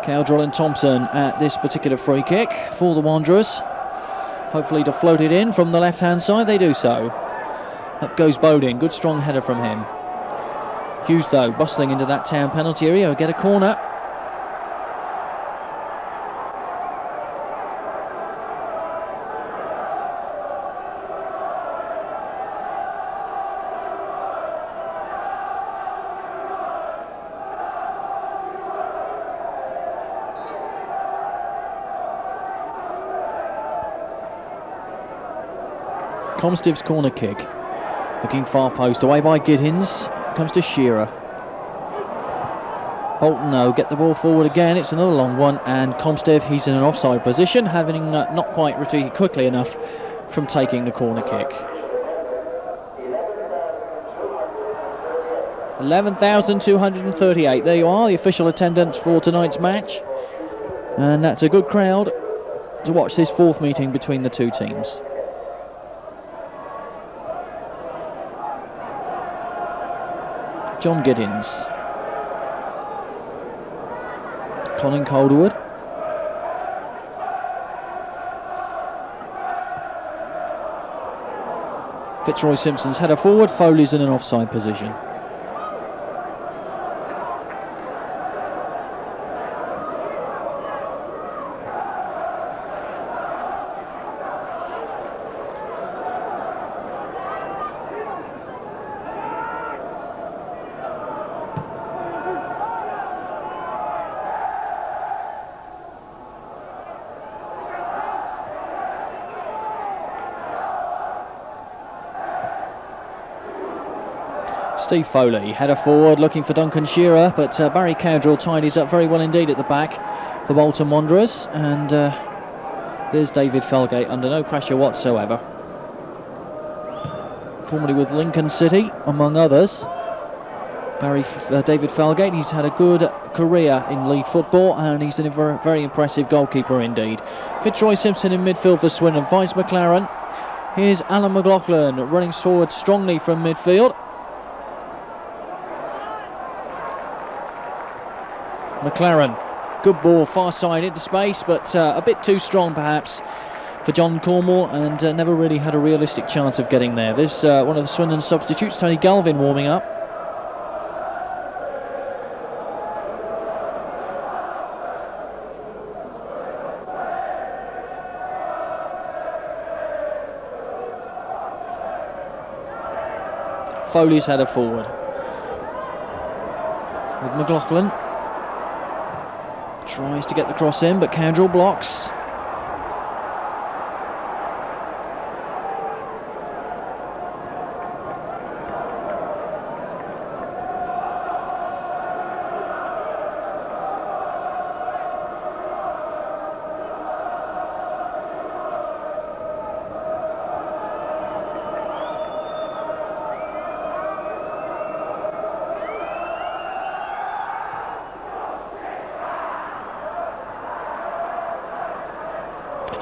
Cowdrill and Thompson at this particular free kick for the Wanderers. Hopefully to float it in from the left-hand side, they do so. Up goes Bodin, good strong header from him. Hughes though, bustling into that town penalty area, will get a corner. Comstive's corner kick. Looking far post, away by Gittens. Comes to Shearer. Bolton no, get the ball forward again. It's another long one, and Comstive, he's in an offside position, having not quite retreated quickly enough from taking the corner kick. 11,238. There you are, the official attendance for tonight's match, and that's a good crowd to watch this fourth meeting between the two teams. John Gittens. Colin Calderwood. Fitzroy Simpson's header forward. Foley's in an offside position. Steve Foley, header forward, looking for Duncan Shearer, but Barry Cowdrill tidies up very well indeed at the back for Bolton Wanderers, and there's David Felgate under no pressure whatsoever. Formerly with Lincoln City, among others. David Felgate, he's had a good career in league football, and he's a very impressive goalkeeper indeed. Fitzroy Simpson in midfield for Swindon, finds MacLaren. Here's McLoughlin running forward strongly from midfield. MacLaren, good ball, far side into space, but a bit too strong perhaps for John Cornwell, and never really had a realistic chance of getting there. There's one of the Swindon substitutes, Tony Galvin, warming up. Foley's header forward with McLoughlin. Tries to get the cross in, but Cowdrill blocks.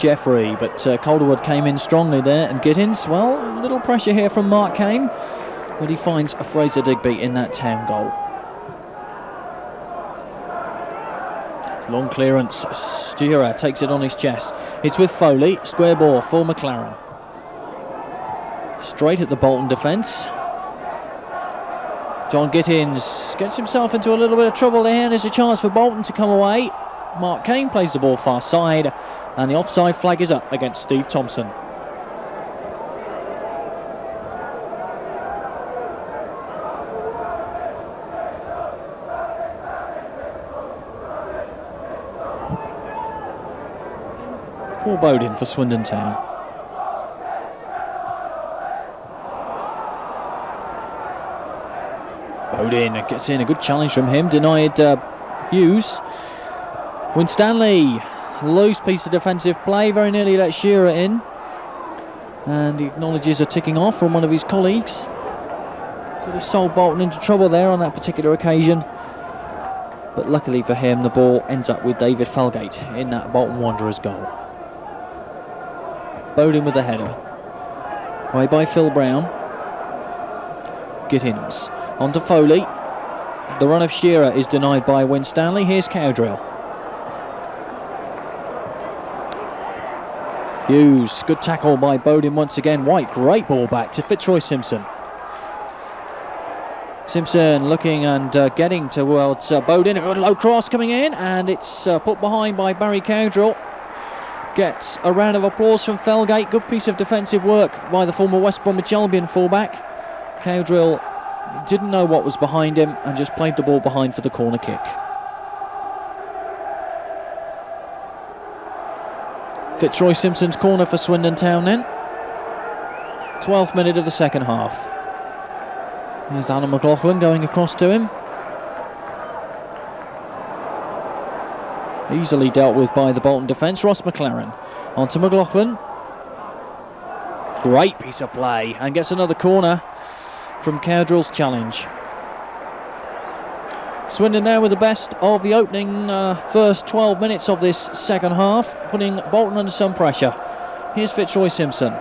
Jeffrey, but Calderwood came in strongly there, and Gittens, well, a little pressure here from Mark Kane, but he finds a Fraser Digby in that town goal. Long clearance, Shearer takes it on his chest. It's with Foley, square ball for MacLaren. Straight at the Bolton defence. John Gittens gets himself into a little bit of trouble there, and there's a chance for Bolton to come away. Mark Kane plays the ball far side, and the offside flag is up against Steve Thompson. For Bodin for Swindon Town. Bodin gets in, a good challenge from him, denied Hughes. Winstanley, loose piece of defensive play, very nearly let Shearer in, and he acknowledges a ticking off from one of his colleagues. Could have sold Bolton into trouble there on that particular occasion, but luckily for him the ball ends up with David Felgate in that Bolton Wanderers goal. Bodin with the header, away by Phil Brown. Gittens on to Foley. The run of Shearer is denied by Winstanley. Here's Cowdrill. Hughes, good tackle by Bodin once again. White, great ball back to Fitzroy Simpson. Simpson looking and getting towards Bodin. A good low cross coming in, and it's put behind by Barry Cowdrill. Gets a round of applause from Felgate. Good piece of defensive work by the former West Bromwich Albion fullback. Cowdrill didn't know what was behind him and just played the ball behind for the corner kick. Fitzroy Simpson's corner for Swindon Town then. 12th minute of the second half. There's Alan McLoughlin going across to him. Easily dealt with by the Bolton defence. Ross MacLaren on to McLoughlin. Great piece of play, and gets another corner from Cowdrill's challenge. Swindon now with the best of the opening first 12 minutes of this second half, putting Bolton under some pressure. Here's Fitzroy Simpson.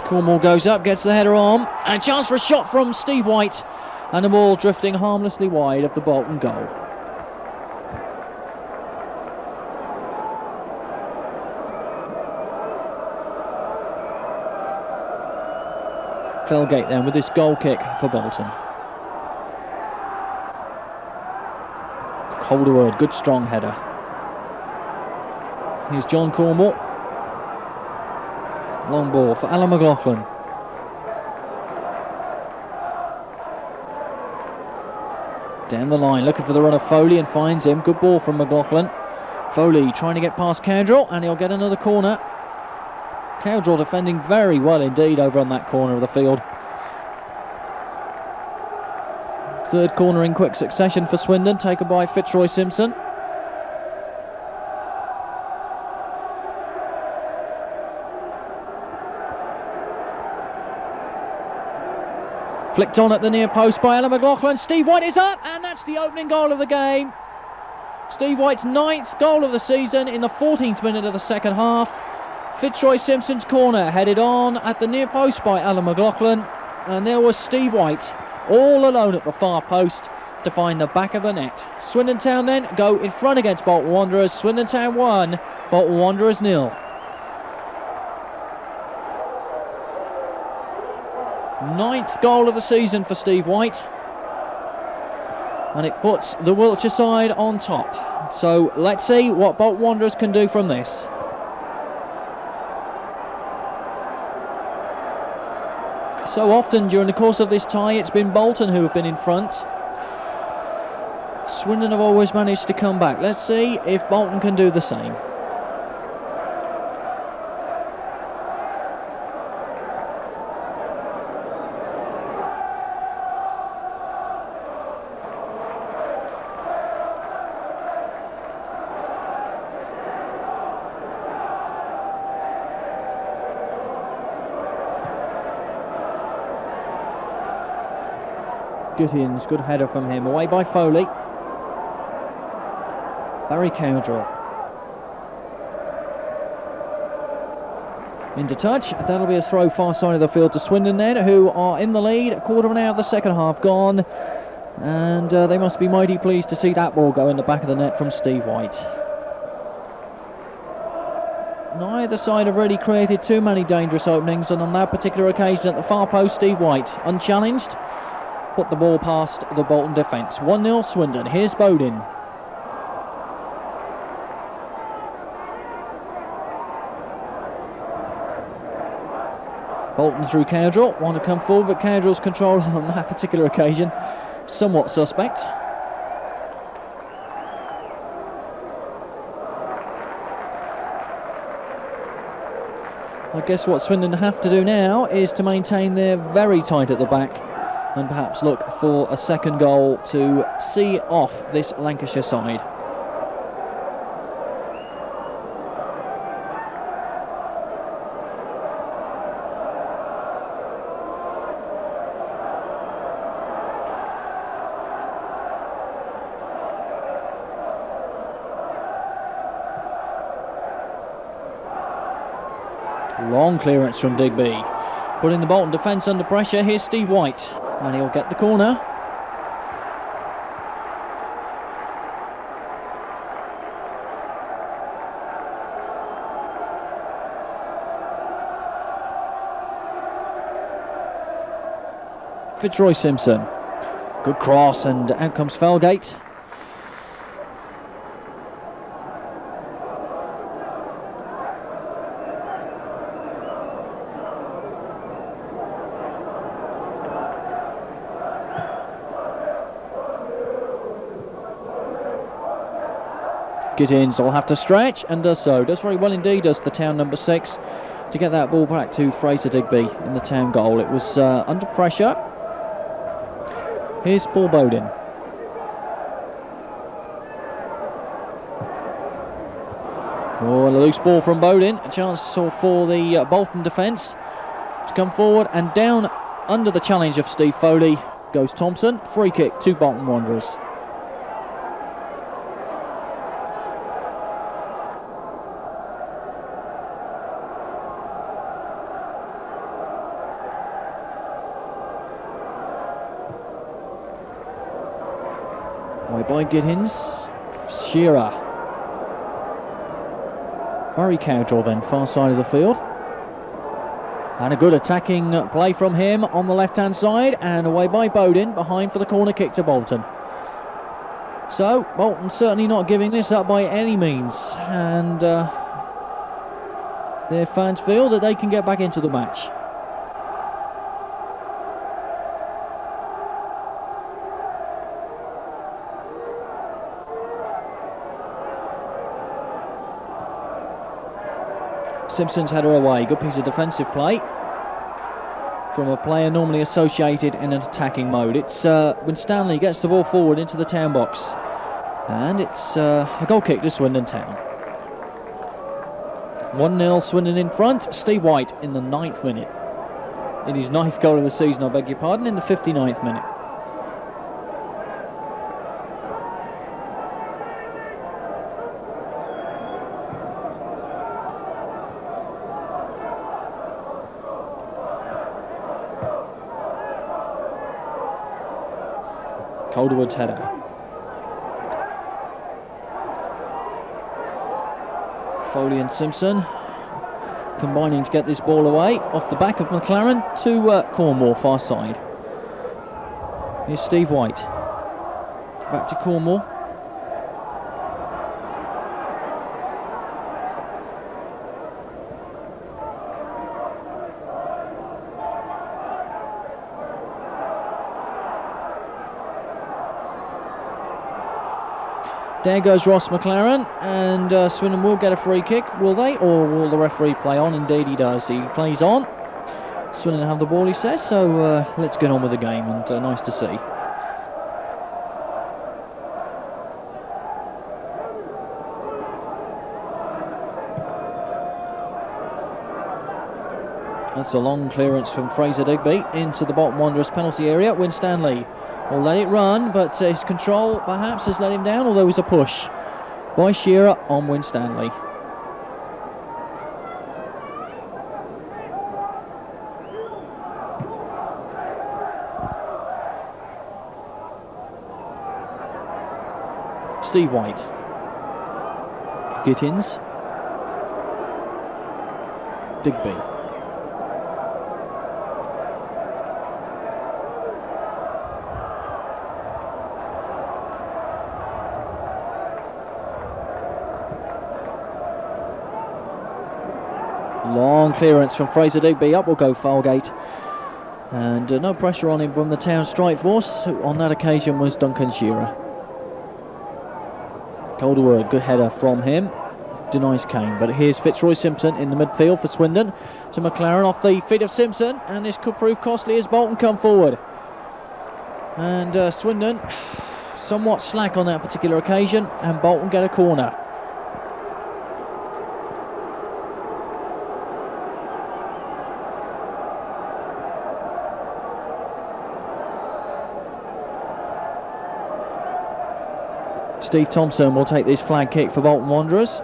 Cornwell goes up, gets the header on, and a chance for a shot from Steve White, and the ball drifting harmlessly wide of the Bolton goal. Felgate then with this goal kick for Bolton. Calderwood, good strong header. Here's John Cornwell. Long ball for Alan McLoughlin. Down the line, looking for the run of Foley, and finds him. Good ball from McLoughlin. Foley trying to get past Cowdrill, and he'll get another corner. Cowdrill defending very well indeed over on that corner of the field. Third corner in quick succession for Swindon, taken by Fitzroy Simpson. Flicked on at the near post by Alan McLoughlin. Steve White is up, and that's the opening goal of the game. Steve White's 9th goal of the season in the 14th minute of the second half. Fitzroy Simpson's corner headed on at the near post by Alan McLoughlin, and there was Steve White all alone at the far post to find the back of the net. Swindon Town then go in front against Bolton Wanderers. Swindon Town 1, Bolton Wanderers 0. 9th goal of the season for Steve White, and it puts the Wiltshire side on top. So let's see what Bolton Wanderers can do from this. So often during the course of this tie it's been Bolton who have been in front. Swindon have always managed to come back. Let's see if Bolton can do the same. Gittens, good header from him, away by Foley. Barry Cowdrill. Into touch, that'll be a throw far side of the field to Swindon then, who are in the lead, a quarter of an hour of the second half gone, and they must be mighty pleased to see that ball go in the back of the net from Steve White. Neither side have really created too many dangerous openings, and on that particular occasion at the far post, Steve White, unchallenged, put the ball past the Bolton defence. 1-0 Swindon, here's Bodin. Bolton through Cowdrill, want to come forward, but Cowdrill's control on that particular occasion somewhat suspect. I guess what Swindon have to do now is to maintain their very tight at the back and perhaps look for a second goal to see off this Lancashire side. Long clearance from Digby, putting the Bolton defence under pressure. Here's Steve White, and he'll get the corner. Fitzroy Simpson, good cross, and out comes Felgate. Gittens will have to stretch, and does so. Does very well indeed, does the town number 6, to get that ball back to Fraser Digby in the town goal. It was under pressure. Here's Paul Bodin. Oh, and a loose ball from Bodin. A chance for the Bolton defence to come forward, and down under the challenge of Steve Foley goes Thompson. Free kick to Bolton Wanderers. By Gittens, Shearer, Barry Cowdrill then, far side of the field, and a good attacking play from him on the left hand side, and away by Bodin, behind for the corner kick to Bolton. So Bolton certainly not giving this up by any means, and their fans feel that they can get back into the match. Simpson's header away, good piece of defensive play from a player normally associated in an attacking mode. It's Winstanley gets the ball forward into the town box, and it's a goal kick to Swindon Town. 1-0 Swindon in front. Steve White in the 9th minute. In his 9th goal of the season, I beg your pardon, in the 59th minute. Calderwood's header. Foley and Simpson combining to get this ball away off the back of MacLaren to Cornwell, far side. Here's Steve White. Back to Cornwell. There goes Ross MacLaren, and Swindon will get a free kick, will they? Or will the referee play on? Indeed he does, he plays on. Swindon have the ball, he says, so let's get on with the game, and nice to see. That's a long clearance from Fraser Digby into the Bolton Wanderers penalty area. Winstanley will let it run, but his control perhaps has let him down, although it's a push by Shearer on Winstanley. Steve White. Gittens. Digby. Long clearance from Fraser Digby. Up will go Felgate. And no pressure on him from the town strike force, who on that occasion was Duncan Shearer. Calderwood, good header from him. Denies Kane, but here's Fitzroy Simpson in the midfield for Swindon. To MacLaren off the feet of Simpson, and this could prove costly as Bolton come forward. And Swindon somewhat slack on that particular occasion, and Bolton get a corner. Steve Thompson will take this flag kick for Bolton Wanderers.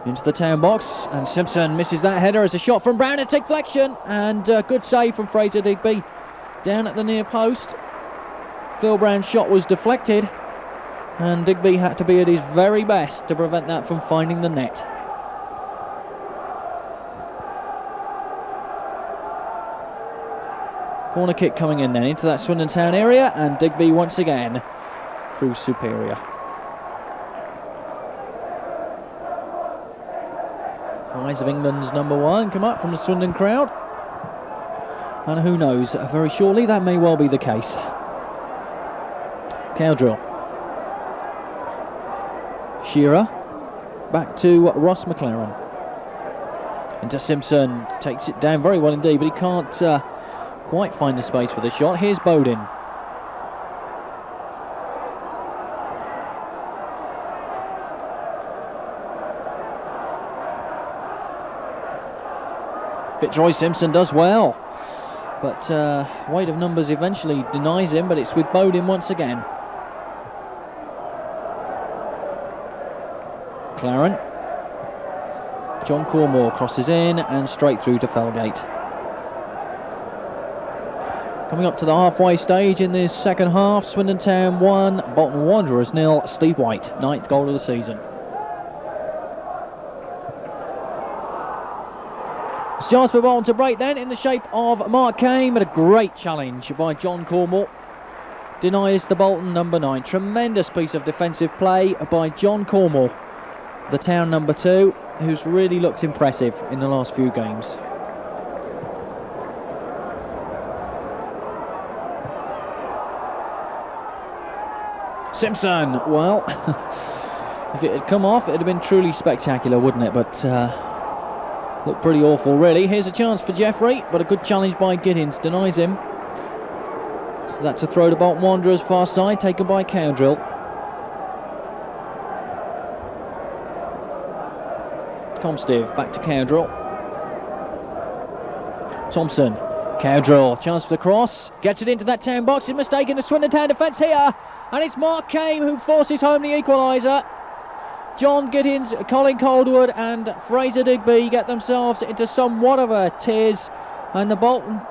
Into the town box, and Simpson misses that header as a shot from Brown. It's deflection, and good save from Fraser Digby down at the near post. Phil Brown's shot was deflected, and Digby had to be at his very best to prevent that from finding the net. Corner kick coming in then into that Swindon town area, and Digby once again proves superior. Eyes of England's number one come up from the Swindon crowd, and who knows, very shortly that may well be the case. Cowdrill. Shearer back to Ross MacLaren. Into Simpson, takes it down very well indeed, but he can't quite find the space for the shot. Here's Bodin. Fitzroy Simpson does well, but weight of numbers eventually denies him, but it's with Bodin once again. MacLaren. John Cornwell crosses in and straight through to Felgate. Coming up to the halfway stage in this second half, Swindon Town 1, Bolton Wanderers 0. Steve White, 9th goal of the season. It's a chance for Bolton to break then in the shape of Mark Kane, but a great challenge by John Cornwell denies the Bolton number 9. Tremendous piece of defensive play by John Cornwell, the town number 2, who's really looked impressive in the last few games. Simpson, well, if it had come off, it would have been truly spectacular, wouldn't it? But looked pretty awful, really. Here's a chance for Jeffrey, but a good challenge by Gittens denies him. So that's a throw to Bolton Wanderers, far side, taken by Cowdrill. Comstive, back to Cowdrill. Thompson, Cowdrill, chance for the cross, gets it into that town box, is mistaken, the Swindon Town defence here, and it's Mark Kane who forces home the equaliser. John Gittens, Colin Calderwood and Fraser Digby get themselves into somewhat of a tears, and the Bolton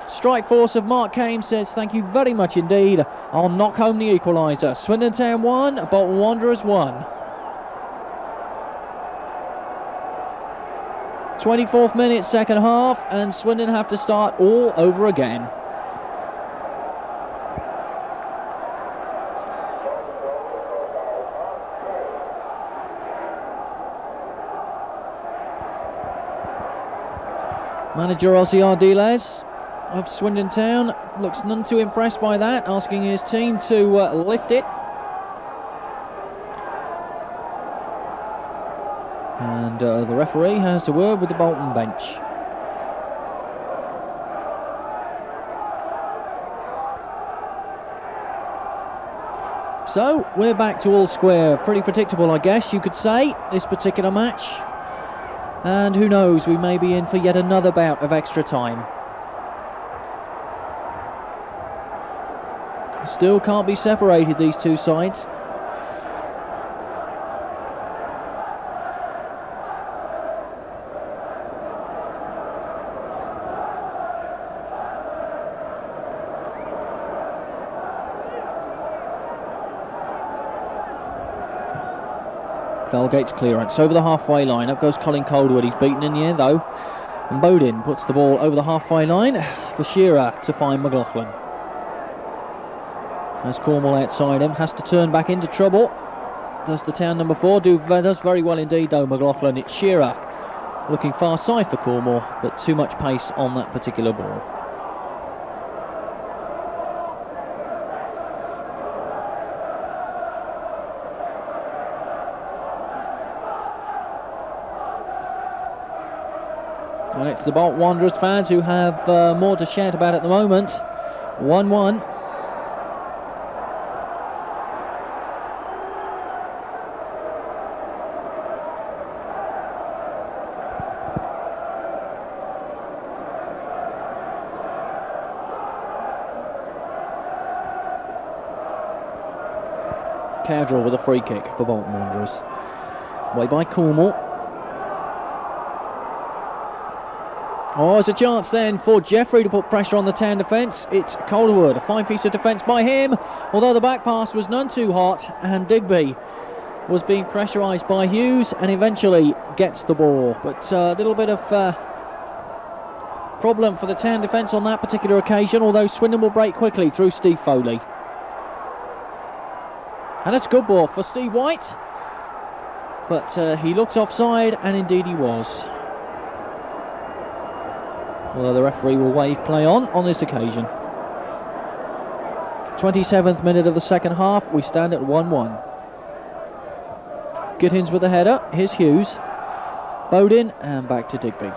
strike force of Mark Kane says thank you very much indeed, I'll knock home the equaliser. Swindon Town 1, Bolton Wanderers 1. 24th minute, second half, and Swindon have to start all over again. Manager Ardiles of Swindon Town looks none too impressed by that, asking his team to lift it. And the referee has a word with the Bolton bench. So we're back to all square. Pretty predictable, I guess you could say, this particular match. And who knows, we may be in for yet another bout of extra time. Still can't be separated, these two sides. Felgate's clearance over the halfway line. Up goes Colin Calderwood. He's beaten in the air though. And Bodin puts the ball over the halfway line for Shearer to find McLoughlin. As Cornwell outside him, has to turn back into trouble. Does the town number 4, does very well indeed though McLoughlin. It's Shearer looking far side for Cornwell, but too much pace on that particular ball. And it's the Bolton Wanderers fans who have more to shout about at the moment. 1-1. Cowdrill with a free kick for Bolton Wanderers. Away by Cornwell. Oh, there's a chance then for Jeffrey to put pressure on the town defence. It's Calderwood, a fine piece of defence by him, although the back pass was none too hot, and Digby was being pressurised by Hughes and eventually gets the ball. But a little bit of problem for the town defence on that particular occasion, although Swindon will break quickly through Steve Foley. And it's a good ball for Steve White, but he looked offside, and indeed he was. Although the referee will wave play on this occasion. 27th minute of the second half, we stand at 1-1. Gittens with the header, here's Hughes. Bodin, and back to Digby.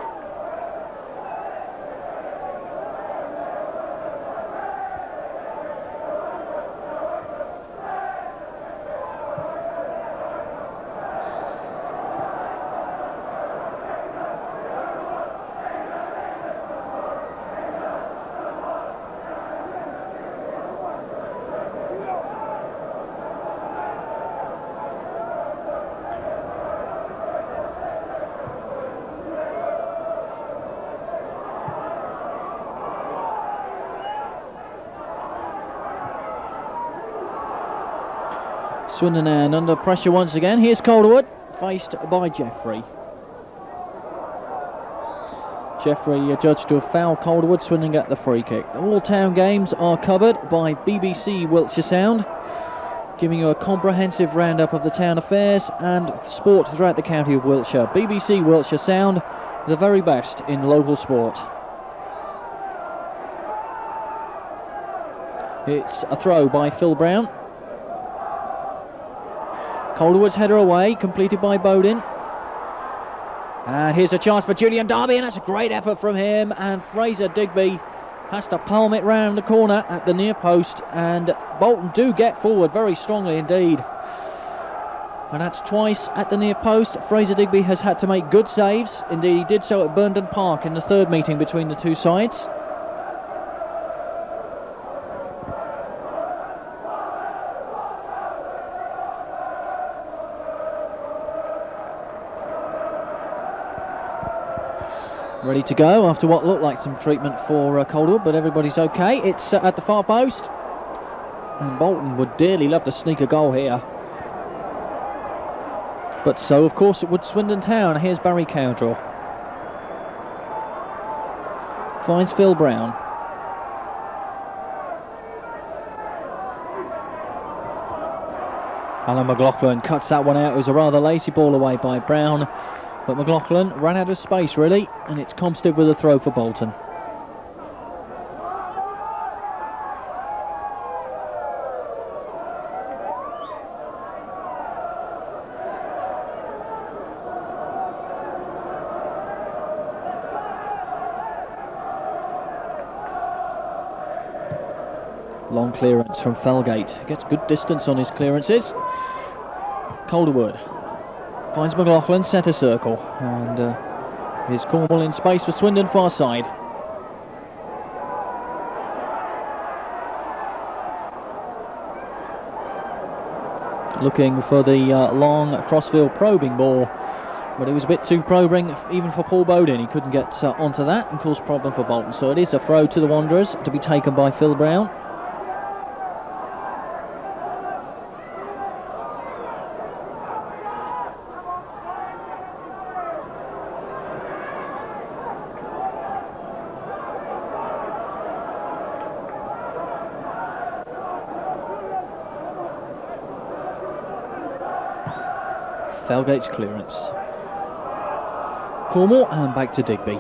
Swindon and under pressure once again. Here's Calderwood, faced by Jeffrey. Jeffrey judged to have fouled Calderwood. Swindon get the free kick. All town games are covered by BBC Wiltshire Sound, giving you a comprehensive roundup of the town affairs and sport throughout the county of Wiltshire. BBC Wiltshire Sound, the very best in local sport. It's a throw by Phil Brown. Calderwood's header away, completed by Bodin. And here's a chance for Julian Darby, and that's a great effort from him. And Fraser Digby has to palm it round the corner at the near post. And Bolton do get forward very strongly indeed. And that's twice at the near post. Fraser Digby has had to make good saves. Indeed, he did so at Burnden Park in the third meeting between the two sides. Ready to go after what looked like some treatment for Calderwood, but everybody's okay. It's at the far post, and Bolton would dearly love to sneak a goal here. But so, of course, it would Swindon Town. Here's Barry Cowdrill. Finds Phil Brown. Alan McLoughlin cuts that one out. It was a rather lazy ball away by Brown. But McLoughlin ran out of space really, and it's Comstive with a throw for Bolton. Long clearance from Felgate. Gets good distance on his clearances. Calderwood finds McLoughlin, centre circle, and here's Cornwell in space for Swindon, far side. Looking for the long crossfield probing ball, but it was a bit too probing even for Paul Bodin. He couldn't get onto that and caused problem for Bolton. So it is a throw to the Wanderers to be taken by Phil Brown. Felgate's clearance. Cornwell and back to Digby.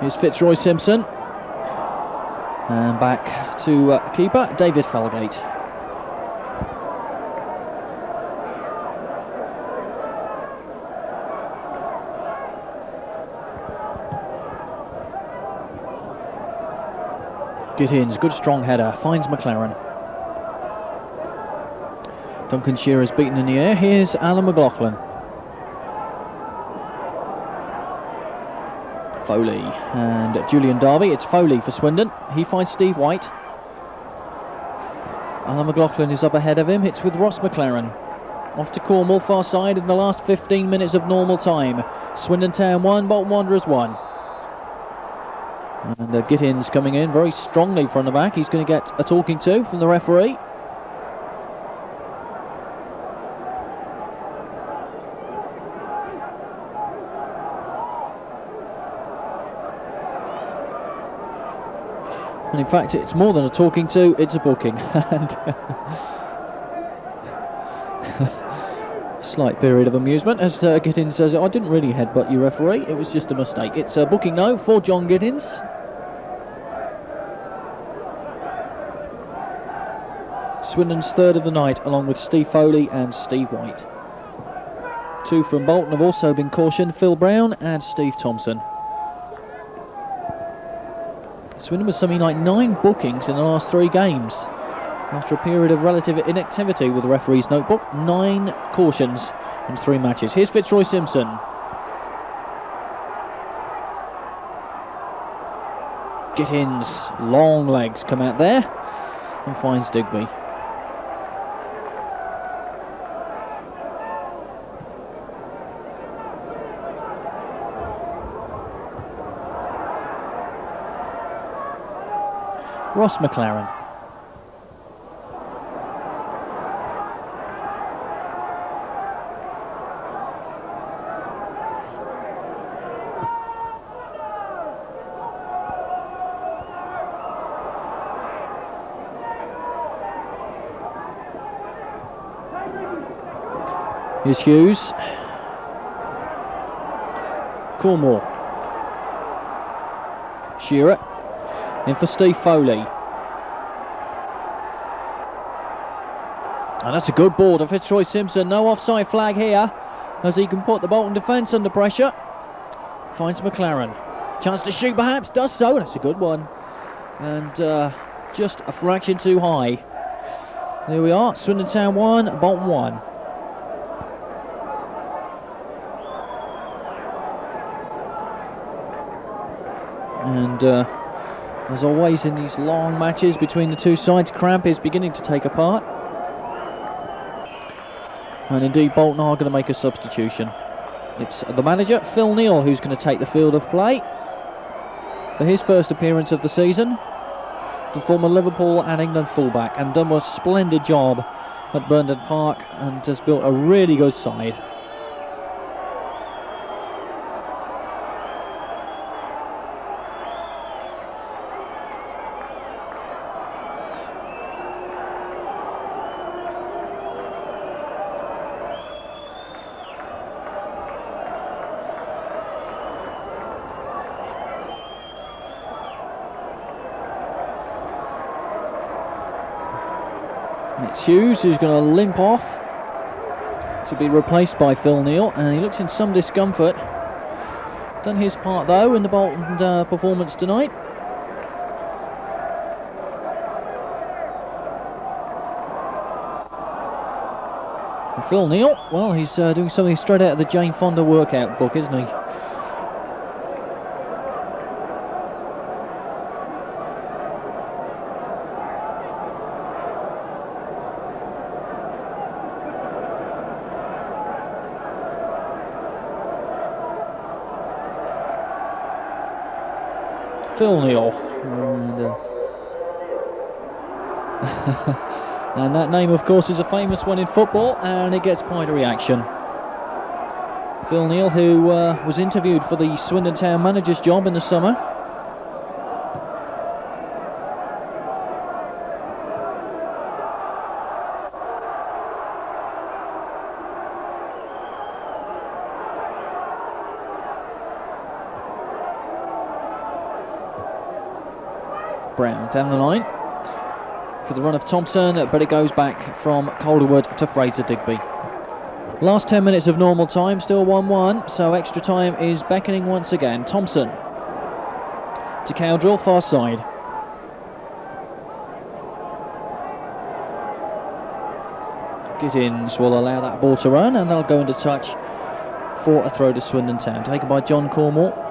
Here's Fitzroy Simpson. And back to keeper David Felgate. Gittens, good strong header, finds MacLaren. Duncan Shearer is beaten in the air. Here's Alan McLoughlin. Foley and Julian Darby. It's Foley for Swindon. He finds Steve White. Alan McLoughlin is up ahead of him. Hits with Ross MacLaren. Off to Cornwell, far side in the last 15 minutes of normal time. Swindon Town 1, Bolton Wanderers 1. And Gittens coming in very strongly from the back. He's going to get a talking to from the referee. And in fact, it's more than a talking to, it's a booking. And slight period of amusement as Gittens says, I didn't really headbutt you, referee, it was just a mistake. It's a booking no for John Gittens. Swindon's third of the night, along with Steve Foley and Steve White. Two from Bolton have also been cautioned, Phil Brown and Steve Thompson. Swindon was something like 9 bookings in the last 3 games. After a period of relative inactivity with the referee's notebook, 9 cautions in 3 matches. Here's Fitzroy Simpson. Gittens, long legs come out there and finds Digby. Ross MacLaren. Here's Hughes. Cornwell. Shearer. In for Steve Foley. And that's a good ball to Fitzroy Simpson. No offside flag here, as he can put the Bolton defence under pressure. Finds MacLaren. Chance to shoot perhaps, does so, and it's a good one. And just a fraction too high. There we are, Swindon Town 1, Bolton 1. And as always in these long matches between the two sides, cramp is beginning to take a part. And indeed Bolton are going to make a substitution. It's the manager, Phil Neal, who's going to take the field of play for his first appearance of the season. The former Liverpool and England fullback, and done a splendid job at Burnden Park and has built a really good side. It's Hughes who's going to limp off to be replaced by Phil Neal, and he looks in some discomfort. Done his part though in the Bolton performance tonight. And Phil Neal, well, he's doing something straight out of the Jane Fonda workout book, isn't he? Phil Neal, and that name of course is a famous one in football, and it gets quite a reaction. Phil Neal, who was interviewed for the Swindon Town manager's job in the summer. Brown down the line for the run of Thompson, but it goes back from Calderwood to Fraser Digby. Last 10 minutes of normal time, still 1-1, so extra time is beckoning once again. Thompson to Cowdrill, far side. Gittens will allow that ball to run, and they'll go into touch for a throw to Swindon Town, taken by John Cornwell.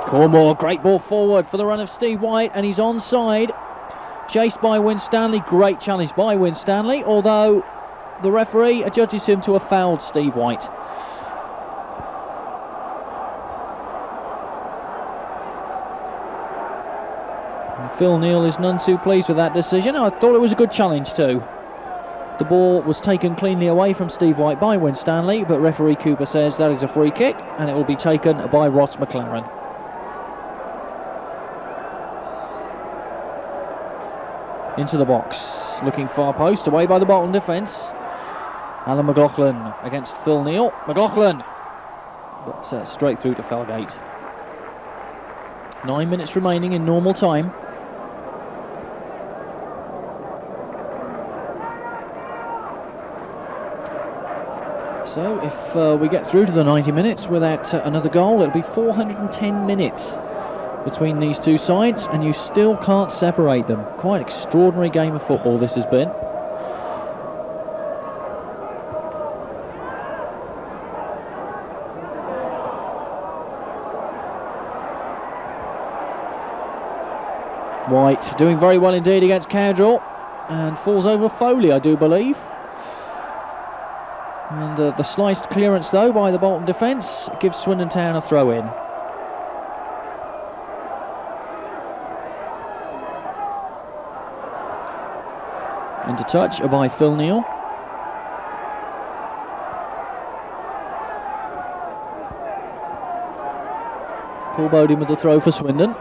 Cornwell, great ball forward for the run of Steve White, and he's onside. Chased by Winstanley, great challenge by Winstanley, although the referee adjudges him to have fouled Steve White. And Phil Neal is none too pleased with that decision. I thought it was a good challenge too. The ball was taken cleanly away from Steve White by Winstanley, but referee Cooper says that is a free kick, and it will be taken by Ross MacLaren. Into the box, looking far post, away by the Bolton defence. Alan McLoughlin against Phil Neal. McLoughlin, but straight through to Felgate. 9 minutes remaining in normal time. So if we get through to the 90 minutes without another goal, it'll be 410 minutes between these two sides, and you still can't separate them. Quite extraordinary game of football this has been. White doing very well indeed against Cowdrill, and falls over Foley, I do believe. And the sliced clearance though by the Bolton defence gives Swindon Town a throw in. Into touch by Phil Neal. Paul Bodin with the throw for Swindon.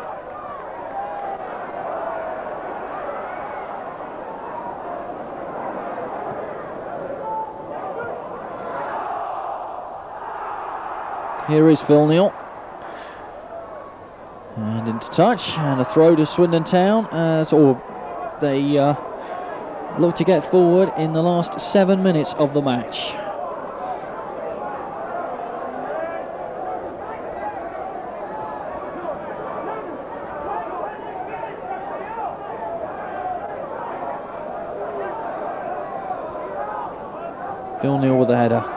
Here is Phil Neal. And into touch, and a throw to Swindon Town as they look to get forward in the last 7 minutes of the match. Phil Neal with the header.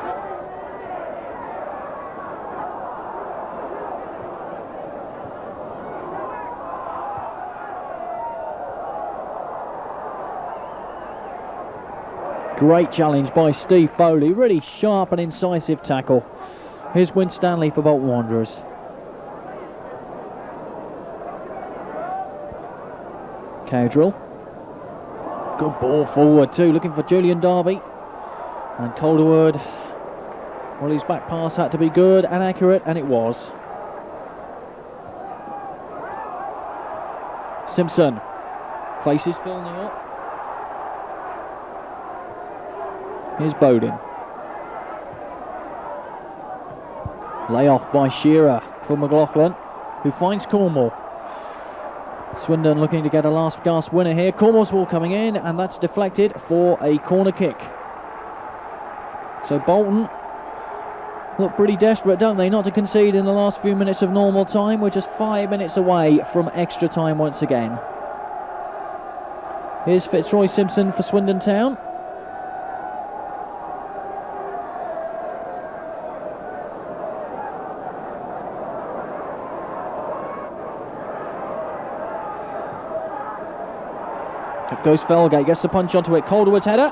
Great challenge by Steve Foley, really sharp and incisive tackle. Here's Winstanley for Bolton Wanderers. Cowdrill. Good ball forward too, looking for Julian Darby. And Calderwood, well, his back pass had to be good and accurate, and it was. Simpson faces Phil Neal. Here's Bodin. Lay off by Shearer for McLoughlin, who finds Cornwell. Swindon looking to get a last gasp winner here. Cornwell's ball coming in, and that's deflected for a corner kick. So Bolton look pretty desperate, don't they, not to concede in the last few minutes of normal time. We're just 5 minutes away from extra time once again. Here's Fitzroy Simpson for Swindon Town. Up goes Felgate, gets the punch onto it. Calderwood's header.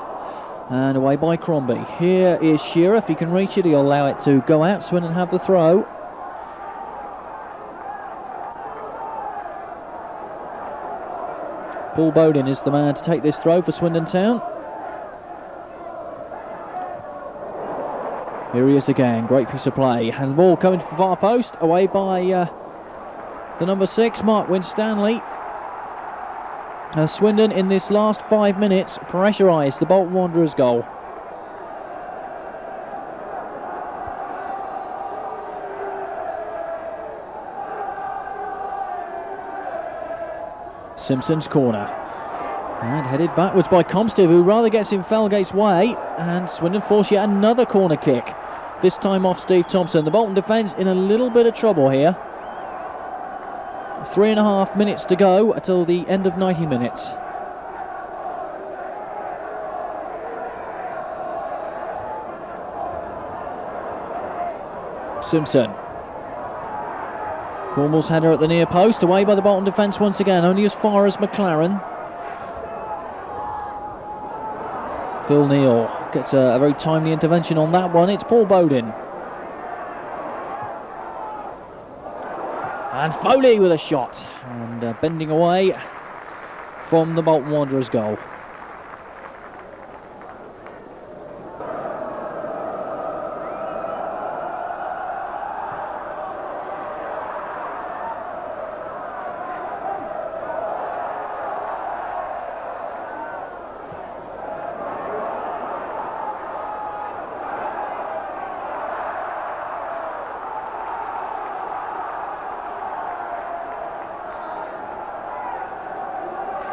And away by Crombie. Here is Shearer. If he can reach it, he'll allow it to go out. Swindon have the throw. Paul Bodin is the man to take this throw for Swindon Town. Here he is again. Great piece of play. And the ball coming to the far post. Away by the number 6, Mark Winstanley. Swindon in this last 5 minutes pressurised the Bolton Wanderers goal. Simpson's corner. And headed backwards by Comstive, who rather gets in Felgate's way. And Swindon force yet another corner kick. This time off Steve Thompson. The Bolton defence in a little bit of trouble here. 3.5 minutes to go until the end of 90 minutes. Simpson. Cornwell's header at the near post, away by the Bolton defence once again, only as far as MacLaren. Phil Neal gets a very timely intervention on that one. It's Paul Bodin. And Foley with a shot, and bending away from the Bolton Wanderers goal.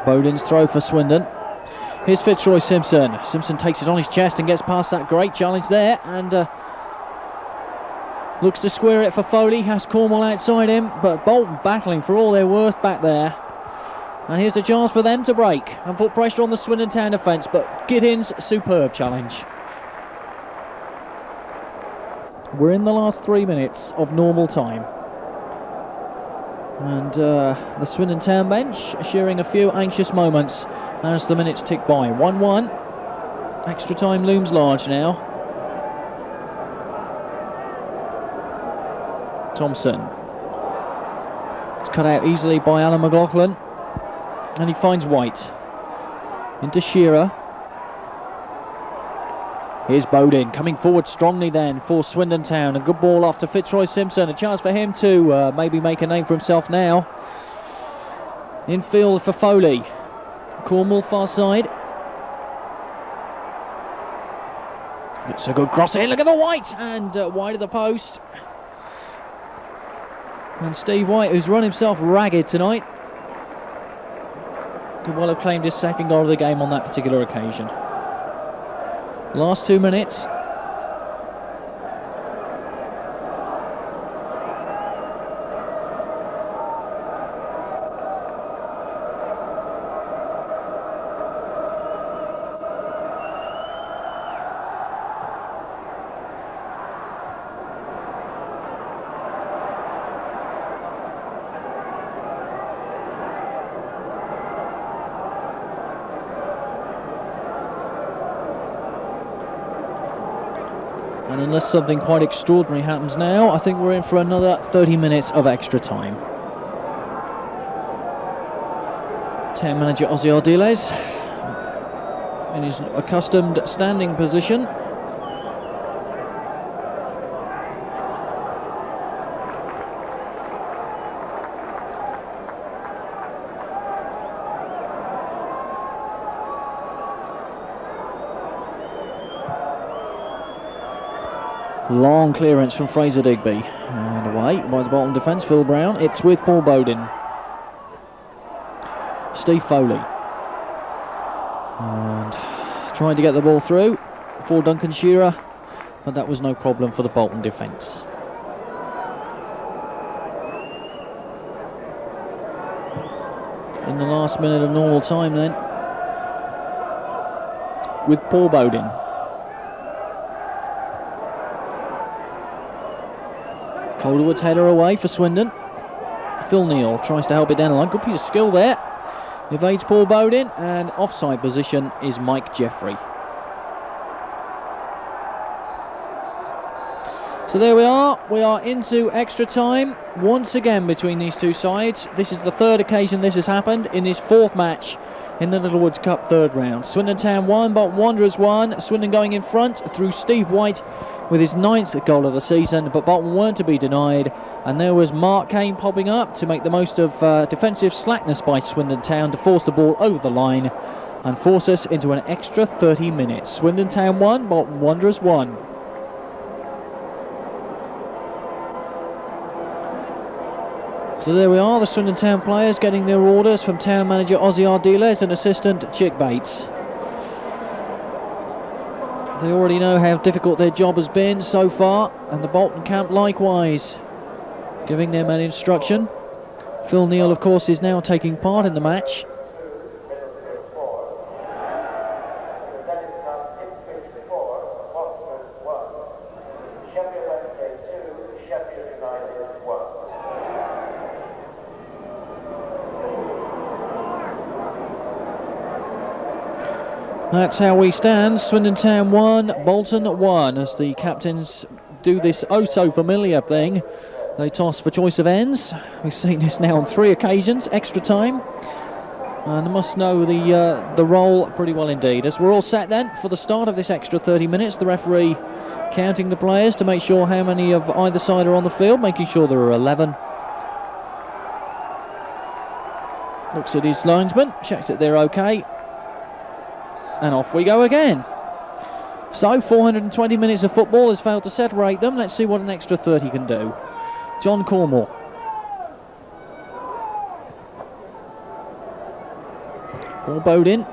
Bodin's throw for Swindon. Here's Fitzroy Simpson. Simpson takes it on his chest and gets past that great challenge there, and looks to square it for Foley. Has Cornwell outside him, but Bolton battling for all their worth back there. And here's the chance for them to break and put pressure on the Swindon Town defence, but Gittens, superb challenge. We're in the last 3 minutes of normal time. And the Swindon Town bench sharing a few anxious moments as the minutes tick by. 1-1. Extra time looms large now. Thompson. It's cut out easily by Alan McLoughlin. And he finds White. Into Shearer. Here's Bodin coming forward strongly then for Swindon Town. A good ball off to Fitzroy Simpson. A chance for him to maybe make a name for himself now. Infield for Foley. Cornwell far side. It's a good cross in. Look at the White. And wide of the post. And Steve White, who's run himself ragged tonight, could well have claimed his second goal of the game on that particular occasion. Last 2 minutes. And unless something quite extraordinary happens now, I think we're in for another 30 minutes of extra time. Town manager Ozzy Ardiles in his accustomed standing position. Long clearance from Fraser Digby. And away by the Bolton defence, Phil Brown. It's with Paul Bodin. Steve Foley. And trying to get the ball through for Duncan Shearer, but that was no problem for the Bolton defence. In the last minute of normal time then, with Paul Bodin. Calderwood's header away for Swindon. Phil Neal tries to help it down the line. Good piece of skill there. Evades Paul Bodin, and offside position is Mike Jeffrey. So there we are into extra time once again between these two sides. This is the third occasion this has happened in this fourth match in the Littlewoods Cup third round. Swindon Town 1, Bolton Wanderers 1. Swindon going in front through Steve White with his 9th goal of the season, but Bolton weren't to be denied, and there was Mark Kane popping up to make the most of defensive slackness by Swindon Town to force the ball over the line and force us into an extra 30 minutes. Swindon Town 1, Bolton Wanderers 1. So there we are, the Swindon Town players getting their orders from town manager Ozzy Ardiles and assistant Chick Bates. They already know how difficult their job has been so far, and the Bolton camp likewise, giving their men instruction. Phil Neal, of course, is now taking part in the match. That's how we stand. Swindon Town 1, Bolton 1, as the captains do this oh-so-familiar thing. They toss for choice of ends. We've seen this now on 3 occasions, extra time. And they must know the role pretty well indeed. As we're all set then for the start of this extra 30 minutes, the referee counting the players to make sure how many of either side are on the field, making sure there are 11. Looks at his linesman, checks that they're okay. And off we go again. So 420 minutes of football has failed to separate them. Let's see what an extra 30 can do. John Cornwell. For Bodin.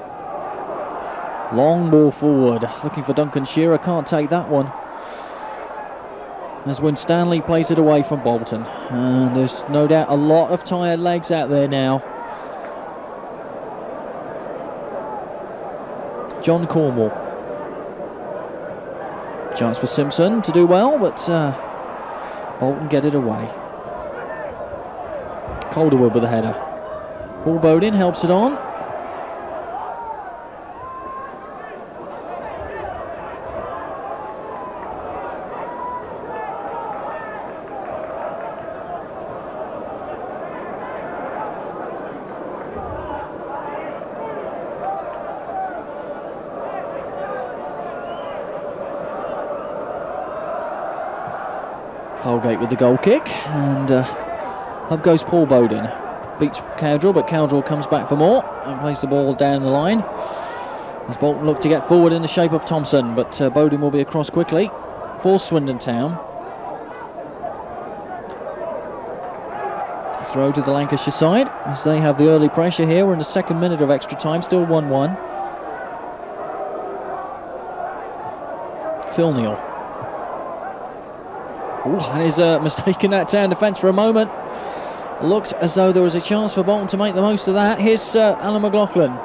Long ball forward. Looking for Duncan Shearer. Can't take that one. As Winstanley plays it away from Bolton. And there's no doubt a lot of tired legs out there now. John Cornwell. Chance for Simpson to do well, but Bolton get it away. Calderwood with a header. Paul Bodin helps it on. Felgate with the goal kick, and up goes Paul Bodin. Beats Cowdrill, but Cowdrill comes back for more and plays the ball down the line. As Bolton look to get forward in the shape of Thompson, but Bodin will be across quickly for Swindon Town. Throw to the Lancashire side as they have the early pressure here. We're in the second minute of extra time, still 1-1. Phil Neal. And he's mistaken that town defence for a moment. Looked as though there was a chance for Bolton to make the most of that. Here's Alan McLoughlin.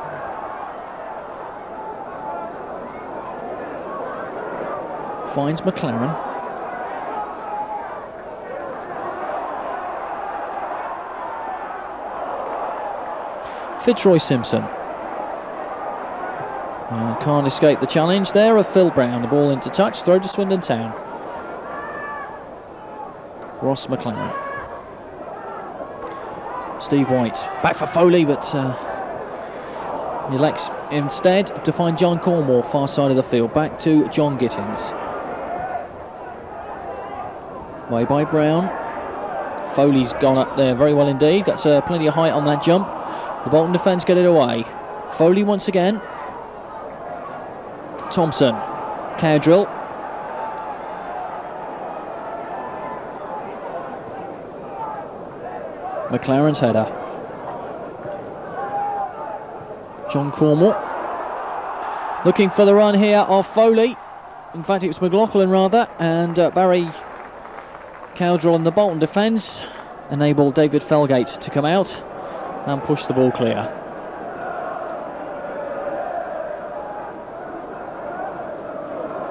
Finds MacLaren. Fitzroy Simpson. And can't escape the challenge there of Phil Brown. The ball into touch, throw to Swindon Town. Ross MacLaren. Steve White back for Foley, but he elects instead to find John Cornwell far side of the field. Back to John Gittens. Way by Brown. Foley's gone up there very well indeed. Got plenty of height on that jump. The Bolton defence get it away. Foley once again. Thompson. Cowdrill. MacLaren's header. John Cornwell. Looking for the run here of Foley. In fact, it was McLoughlin rather. And Barry Cowdrill and the Bolton defence enabled David Felgate to come out and push the ball clear.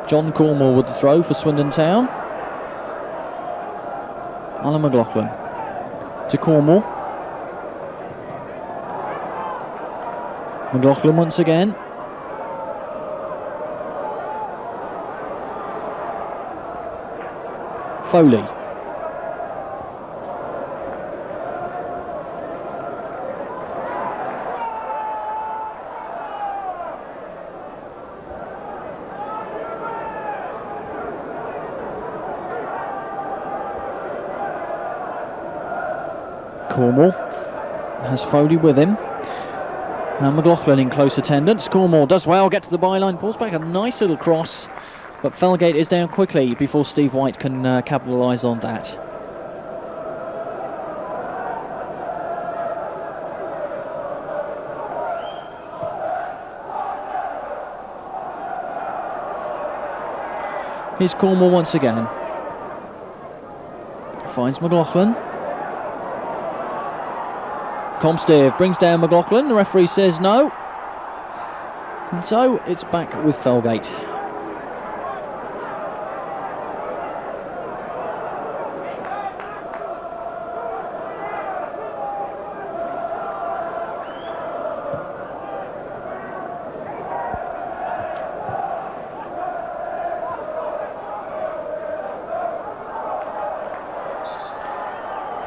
John Cornwell with the throw for Swindon Town. Alan McLoughlin. To Cornwell. McLoughlin once again. Foley. Cornwell has Foley with him. Now McLoughlin in close attendance. Cornwell does well, get to the byline, pulls back a nice little cross, but Felgate is down quickly before Steve White can capitalise on that. Here's Cornwell once again. Finds McLoughlin. Comstive brings down McLoughlin. The referee says no. And so it's back with Felgate.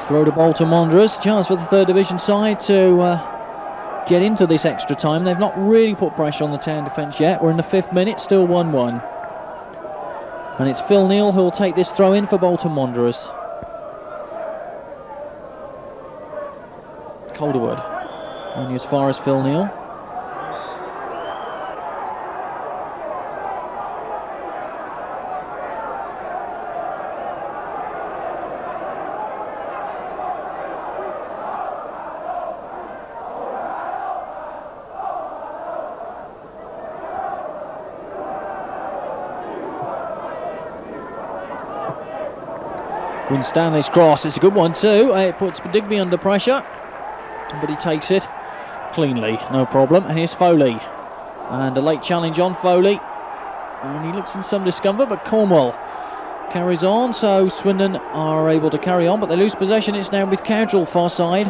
Throw to Bolton Wanderers, chance for the third division side to get into this extra time. They've not really put pressure on the town defence yet. We're in the 5th minute, still 1-1. And it's Phil Neal who will take this throw in for Bolton Wanderers. Calderwood, only as far as Phil Neal. Winstanley's cross, it's a good one too. It puts Digby under pressure, but he takes it cleanly, no problem. And here's Foley, and a late challenge on Foley, and he looks in some discomfort, but Cornwell carries on, so Swindon are able to carry on, but they lose possession. It's now with Cowdrill far side.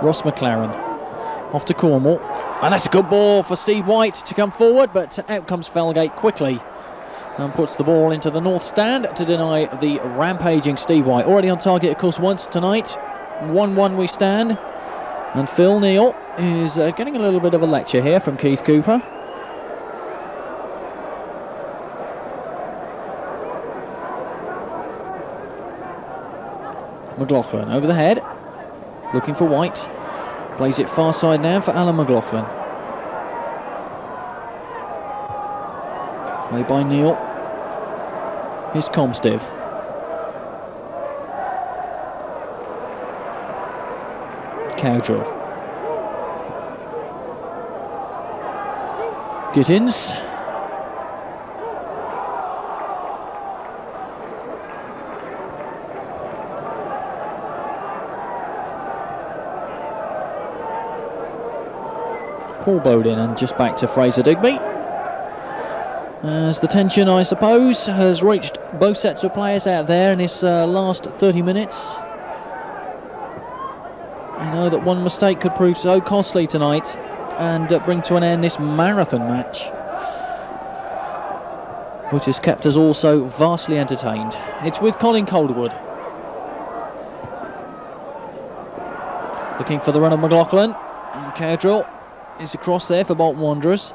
Ross MacLaren off to Cornwell. And that's a good ball for Steve White to come forward, but out comes Felgate quickly and puts the ball into the north stand to deny the rampaging Steve White. Already on target, of course, once tonight. 1-1 we stand. And Phil Neal is getting a little bit of a lecture here from Keith Cooper. McLoughlin over the head, looking for White. Plays it far side now for Alan McLoughlin. Played by Neal. Here's Comstive. Cowdrill. Gittens. Paul Bodin, and just back to Fraser Digby. As the tension, I suppose, has reached both sets of players out there in this last 30 minutes. I know that one mistake could prove so costly tonight and bring to an end this marathon match, which has kept us all so vastly entertained. It's with Colin Calderwood. Looking for the run of McLoughlin, and Cowdrill is across there for Bolton Wanderers.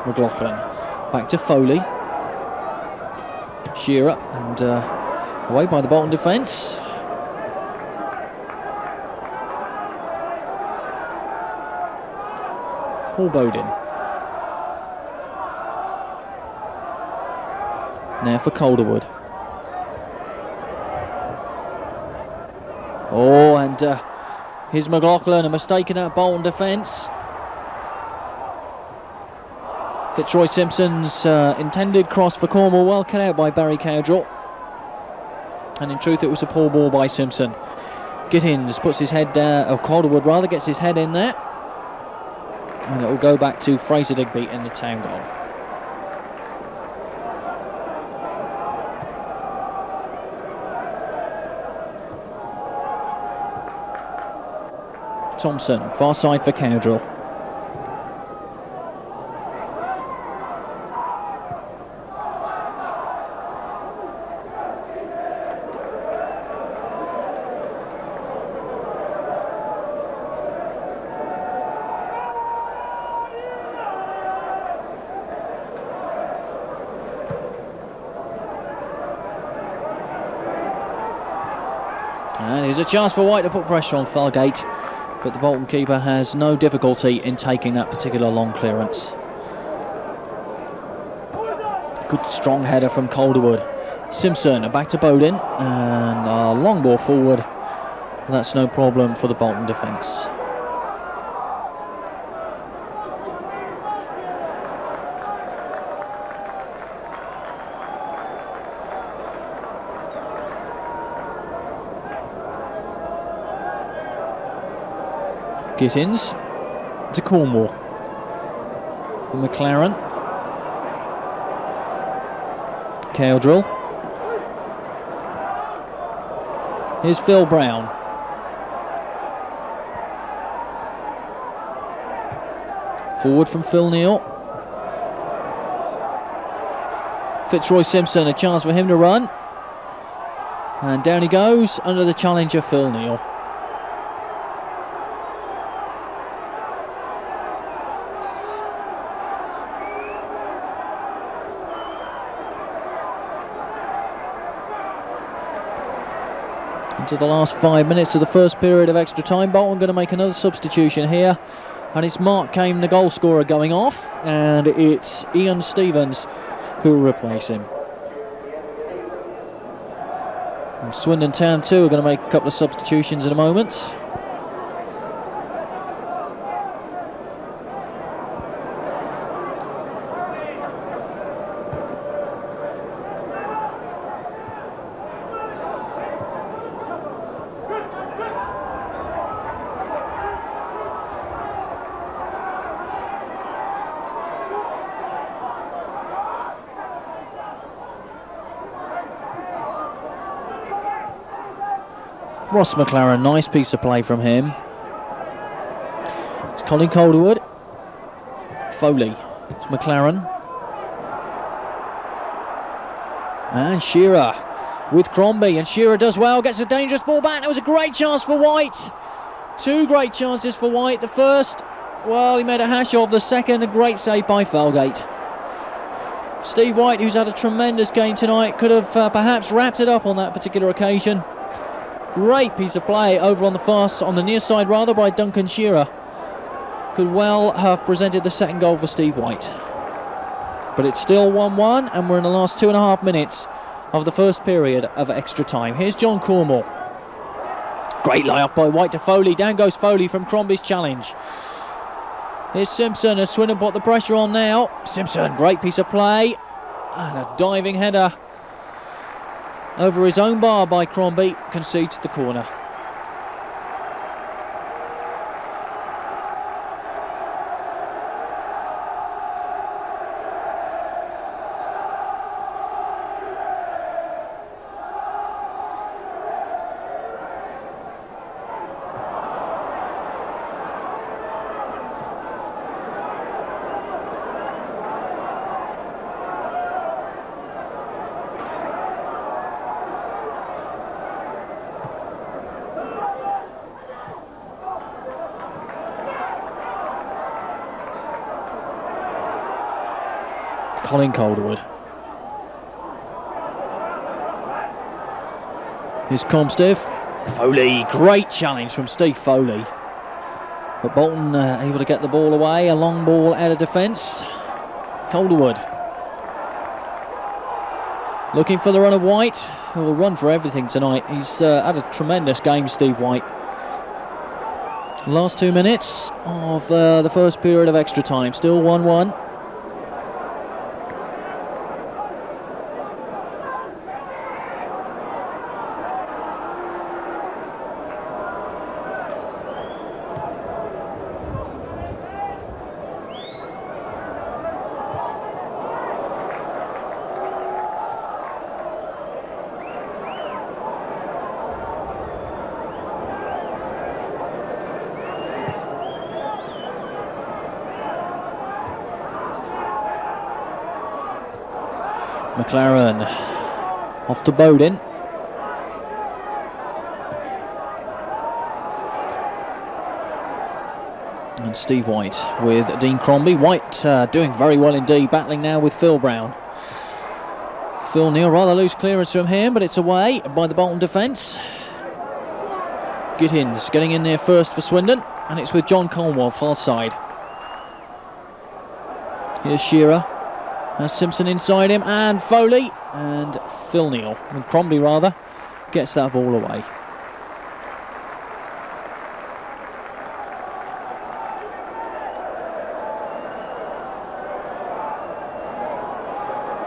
McLoughlin back to Foley. Shearer, and away by the Bolton defence. Paul Bodin. Now for Calderwood. Oh, and here's McLoughlin, a mistake in that Bolton defence. Fitzroy Simpson's intended cross for Cornwell, well cut out by Barry Cowdrill. And in truth, it was a poor ball by Simpson. Gittens puts his head down, or Calderwood rather, gets his head in there. And it will go back to Fraser Digby in the town goal. Thompson, far side for Cowdrill. And here's a chance for White to put pressure on Felgate, but the Bolton keeper has no difficulty in taking that particular long clearance. Good strong header from Calderwood. Simpson back to Bodin, and a long ball forward. That's no problem for the Bolton defence. Gittens to Cornwell. MacLaren. Cowdrill. Here's Phil Brown. Forward from Phil Neal. Fitzroy Simpson, a chance for him to run. And down he goes under the challenger Phil Neal. Into the last 5 minutes of the first period of extra time. Bolton going to make another substitution here, and it's Mark Kane, the goal scorer, going off, and it's Ian Stevens who will replace him. And Swindon Town too are going to make a couple of substitutions in a moment. Ross MacLaren, nice piece of play from him. It's Colin Calderwood. Foley. It's MacLaren. And Shearer with Crombie. And Shearer does well, gets a dangerous ball back. That was a great chance for White. Two great chances for White. The first, well, he made a hash of. The second, a great save by Felgate. Steve White, who's had a tremendous game tonight, could have perhaps wrapped it up on that particular occasion. Great piece of play over on the near side rather by Duncan Shearer. Could well have presented the second goal for Steve White. But it's still 1-1, and we're in the last 2.5 minutes of the first period of extra time. Here's John Cornwell. Great lay-off by White to Foley. Down goes Foley from Crombie's challenge. Here's Simpson as Swindon put the pressure on now. Simpson, great piece of play. And a diving header over his own bar by Crombie, concedes the corner. Colin Calderwood. Here's Comstive. Foley, great challenge from Steve Foley. But Bolton able to get the ball away. A long ball out of defence. Calderwood. Looking for the run of White, who will run for everything tonight. He's had a tremendous game, Steve White. Last 2 minutes of the first period of extra time. Still 1-1. MacLaren off to Bodin. And Steve White with Dean Crombie. White doing very well indeed, battling now with Phil Brown. Phil Neal, rather loose clearance from him, but it's away by the Bolton defence. Gittens getting in there first for Swindon, and it's with John Cornwell far side. Here's Shearer. Has Simpson inside him, and Foley, and Phil Neal, and Crombie rather, gets that ball away.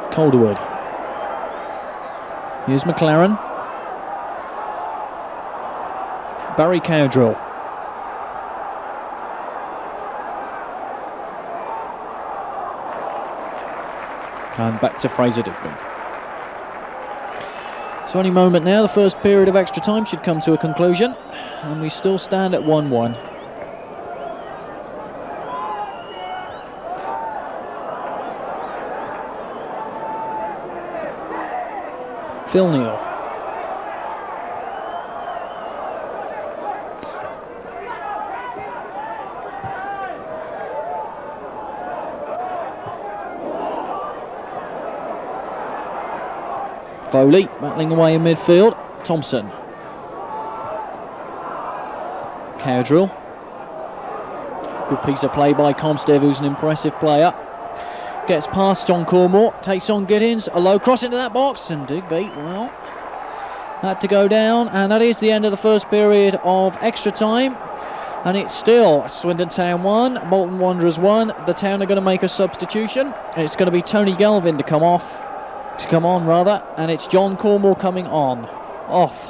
Calderwood. Here's MacLaren. Barry Cowdrill. And back to Fraser Digby. So any moment now, the first period of extra time should come to a conclusion, and we still stand at 1-1. Phil Neal. Foley battling away in midfield. Thompson. Cowdrill. Good piece of play by Comstive, who's an impressive player. Gets past John Cornwell, takes on Gittens, a low cross into that box, and Digby, well, had to go down, and that is the end of the first period of extra time, and it's still Swindon Town 1, Bolton Wanderers 1. The Town are going to make a substitution, and it's going to be Tony Galvin to come on, and it's John Cornwell coming off.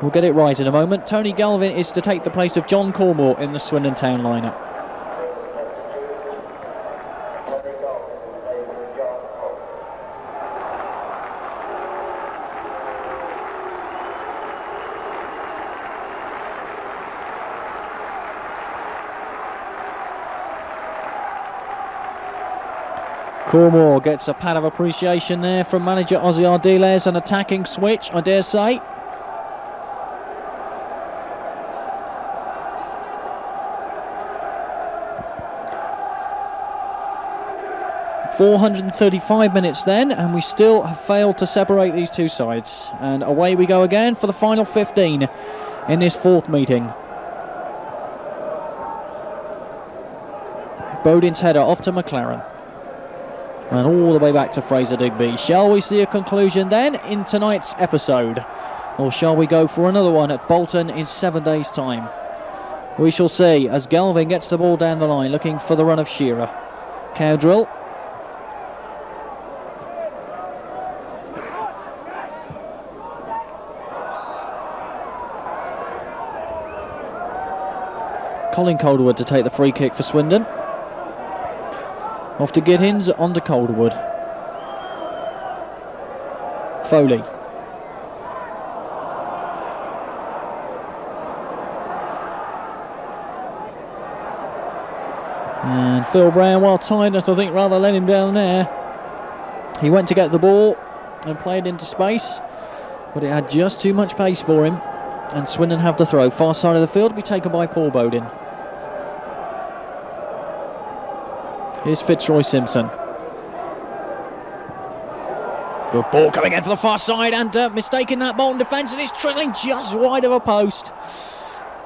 We'll get it right in a moment. Tony Galvin is to take the place of John Cornwell in the Swindon Town lineup. Cornwell gets a pat of appreciation there from manager Ozzy Ardiles, an attacking switch, I dare say. "435 minutes then, and we still have failed to separate these two sides. And away we go again for the final 15 in this fourth meeting. Bodin's header off to MacLaren. And all the way back to Fraser Digby. Shall we see a conclusion then in tonight's episode? Or shall we go for another one at Bolton in 7 days' time? We shall see as Galvin gets the ball down the line, looking for the run of Shearer. Cowdrill. Colin Calderwood to take the free kick for Swindon. Off to Gittens, on to Calderwood. Foley. And Phil Brown, well timed, I think, rather let him down there. He went to get the ball and played into space, but it had just too much pace for him. And Swindon have to throw. Far side of the field to be taken by Paul Bodin. Here's Fitzroy Simpson. Good ball coming in for the far side, and mistaking that Bolton defence, and it's trickling just wide of a post.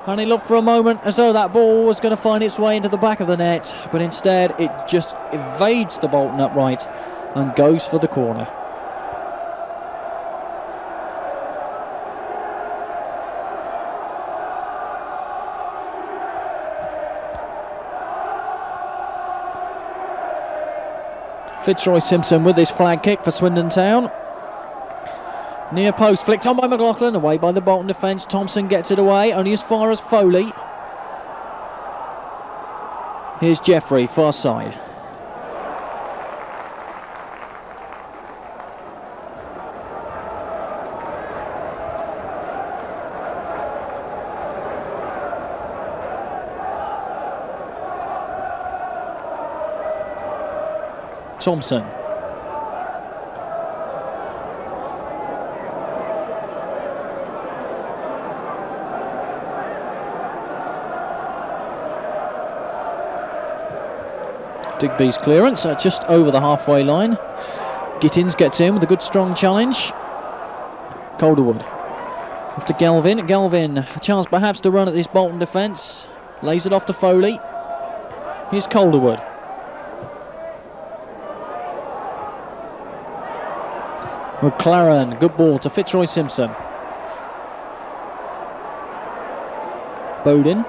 And it looked for a moment as though that ball was going to find its way into the back of the net, but instead it just evades the Bolton upright and goes for the corner. Fitzroy Simpson with his flag kick for Swindon Town. Near post, flicked on by McLoughlin, away by the Bolton defence. Thompson gets it away, only as far as Foley. Here's Jeffrey, far side. Thompson. Digby's clearance just over the halfway line. Gittens gets in with a good strong challenge. Calderwood off to Galvin. Galvin, a chance perhaps to run at this Bolton defence. Lays it off to Foley. Here's Calderwood. MacLaren, good ball to Fitzroy Simpson. Bodin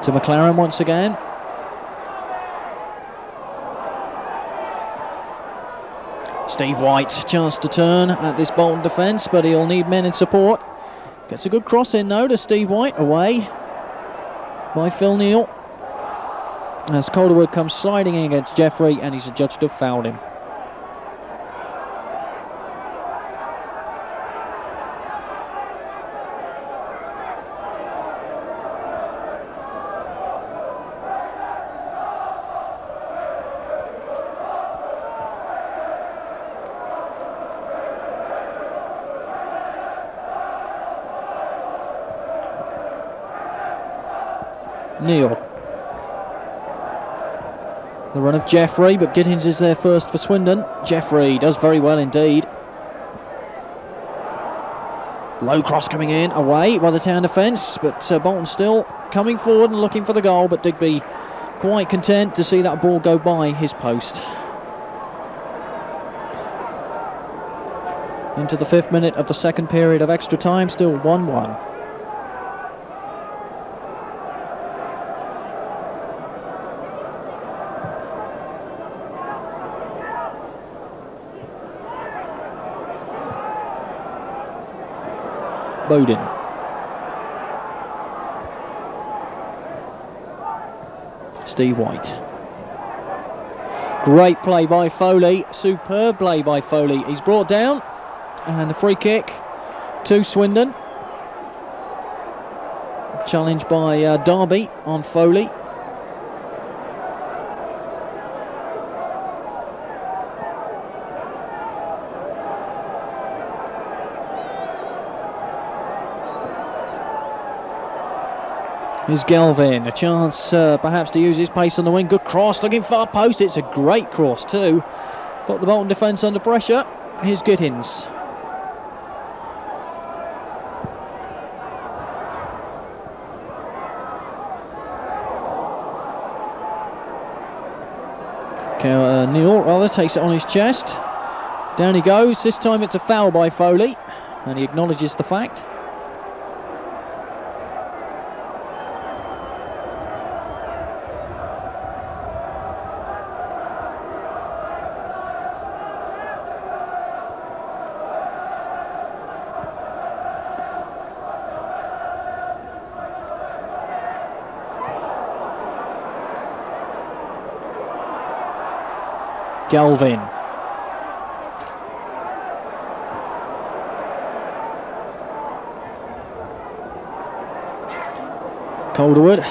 to MacLaren once again. Steve White, chance to turn at this Bolton defence, but he'll need men in support. Gets a good cross in though to Steve White, away by Phil Neal. As Calderwood comes sliding in against Jeffrey, and he's adjudged to have fouled him. Neal. The run of Jeffrey, but Gittens is there first for Swindon. Jeffrey does very well indeed. Low cross coming in, away by the town defence, but Bolton still coming forward and looking for the goal, but Digby quite content to see that ball go by his post. Into the 5th minute of the second period of extra time, still 1-1. Bodin. Steve White. Great play by Foley. Superb play by Foley. He's brought down. And the free kick to Swindon. Challenge by Darby on Foley. Here's Galvin, a chance perhaps to use his pace on the wing. Good cross, looking far post. It's a great cross too. Got the Bolton defence under pressure. Here's Gittens. Neal rather takes it on his chest. Down he goes. This time it's a foul by Foley, and he acknowledges the fact. Galvin. Calderwood,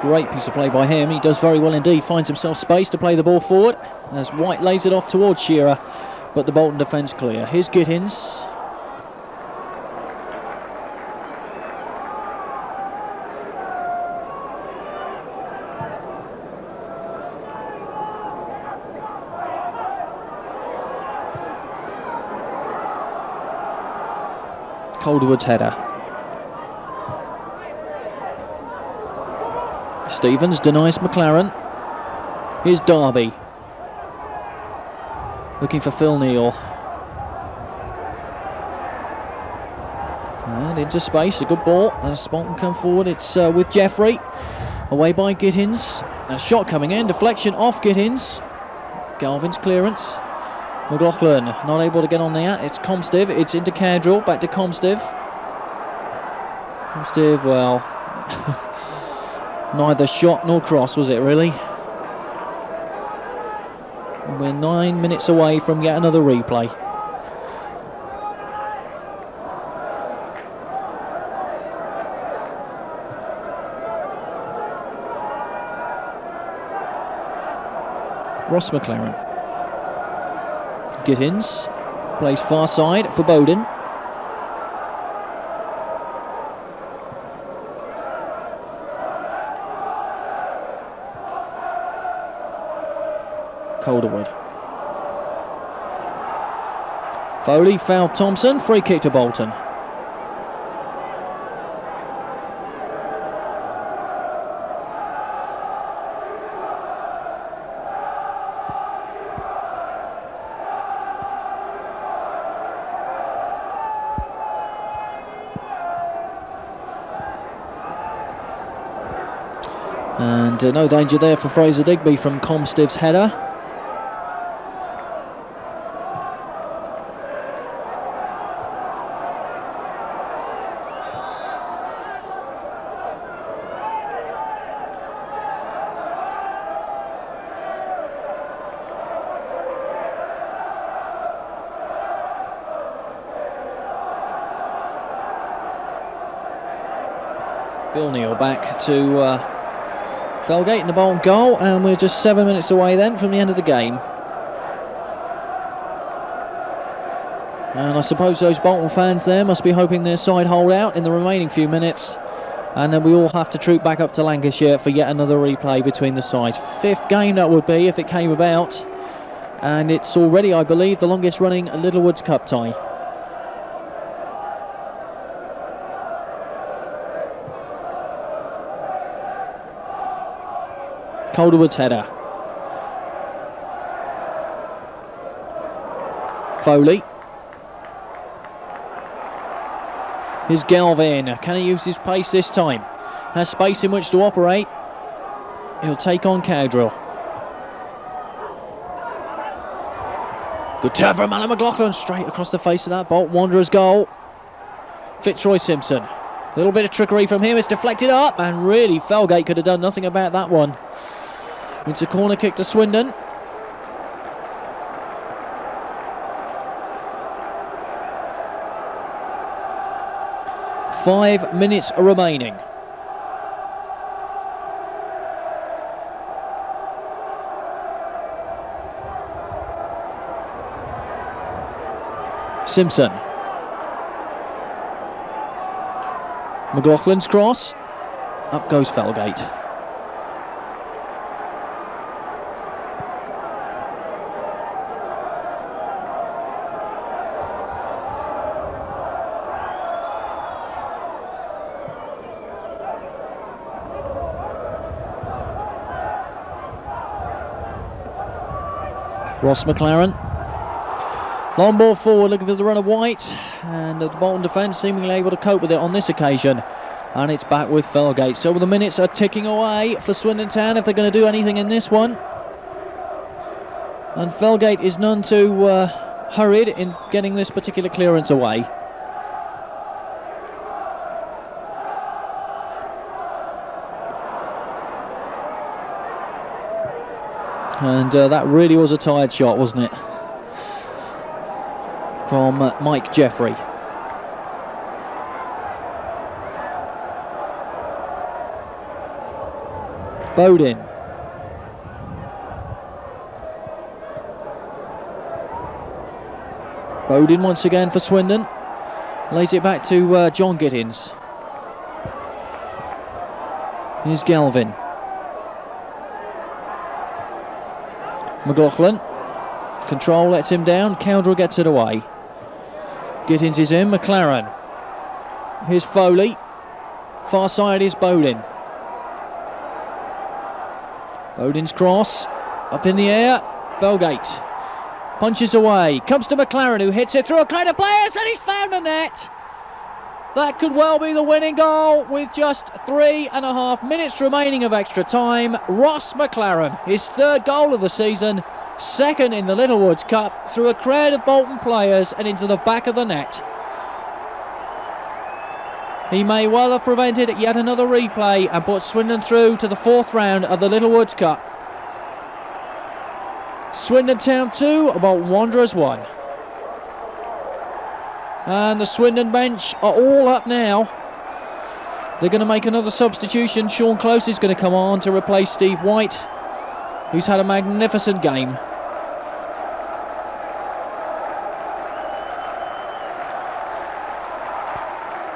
great piece of play by him. He does very well indeed, finds himself space to play the ball forward as White lays it off towards Shearer, but the Bolton defence clear. Here's Gittens. Calderwood's header. Stevens denies MacLaren. Here's Darby. Looking for Phil Neal. And into space, a good ball. And a spot can come forward. It's with Jeffrey. Away by Gittens. And a shot coming in. Deflection off Gittens. Galvin's clearance. McLoughlin not able to get on there. It's Comstive. It's into Cowdrill. Back to Comstive. Comstive, well, neither shot nor cross, was it really? And we're 9 minutes away from yet another replay. Ross MacLaren. Gittens plays far side for Bodin. Calderwood. Foley fouled Thompson, free kick to Bolton. And no danger there for Fraser Digby from Comstive's header. Neal back to Felgate in the Bolton goal, and we're just 7 minutes away then from the end of the game. And I suppose those Bolton fans there must be hoping their side hold out in the remaining few minutes, and then we all have to troop back up to Lancashire for yet another replay between the sides. 5th game that would be if it came about, and it's already, I believe, the longest running Littlewoods Cup tie. Calderwood's header. Foley. Here's Galvin. Can he use his pace this time? Has space in which to operate. He'll take on Cowdrill. Good turn from McLoughlin, straight across the face of that Bolton Wanderers goal. Fitzroy Simpson. A little bit of trickery from him. It's deflected up, and really Felgate could have done nothing about that one. It's a corner kick to Swindon. Five minutes remaining. Simpson. McLaughlin's cross. Up goes Felgate. Ross MacLaren. Long ball forward, looking for the run of White, and the Bolton defence seemingly able to cope with it on this occasion. And it's back with Felgate. So the minutes are ticking away for Swindon Town if they're going to do anything in this one. And Felgate is none too hurried in getting this particular clearance away. And that really was a tired shot, wasn't it? From Mike Jeffrey. Bodin. Bodin once again for Swindon. Lays it back to John Gittens. Here's Galvin. McLoughlin. Control lets him down. Cowdrill gets it away. Gittens is in. MacLaren. Here's Foley. Far side is Bodin. Bodin's cross. Up in the air. Felgate. Punches away. Comes to MacLaren, who hits it through a crowd of players, and he's found the net. That could well be the winning goal with just 3.5 minutes remaining of extra time. Ross MacLaren, his 3rd goal of the season, 2nd in the Littlewoods Cup, through a crowd of Bolton players and into the back of the net. He may well have prevented yet another replay and put Swindon through to the 4th round of the Littlewoods Cup. Swindon Town 2, Bolton Wanderers 1. And the Swindon bench are all up now. They're going to make another substitution. Sean Close is going to come on to replace Steve White, who's had a magnificent game.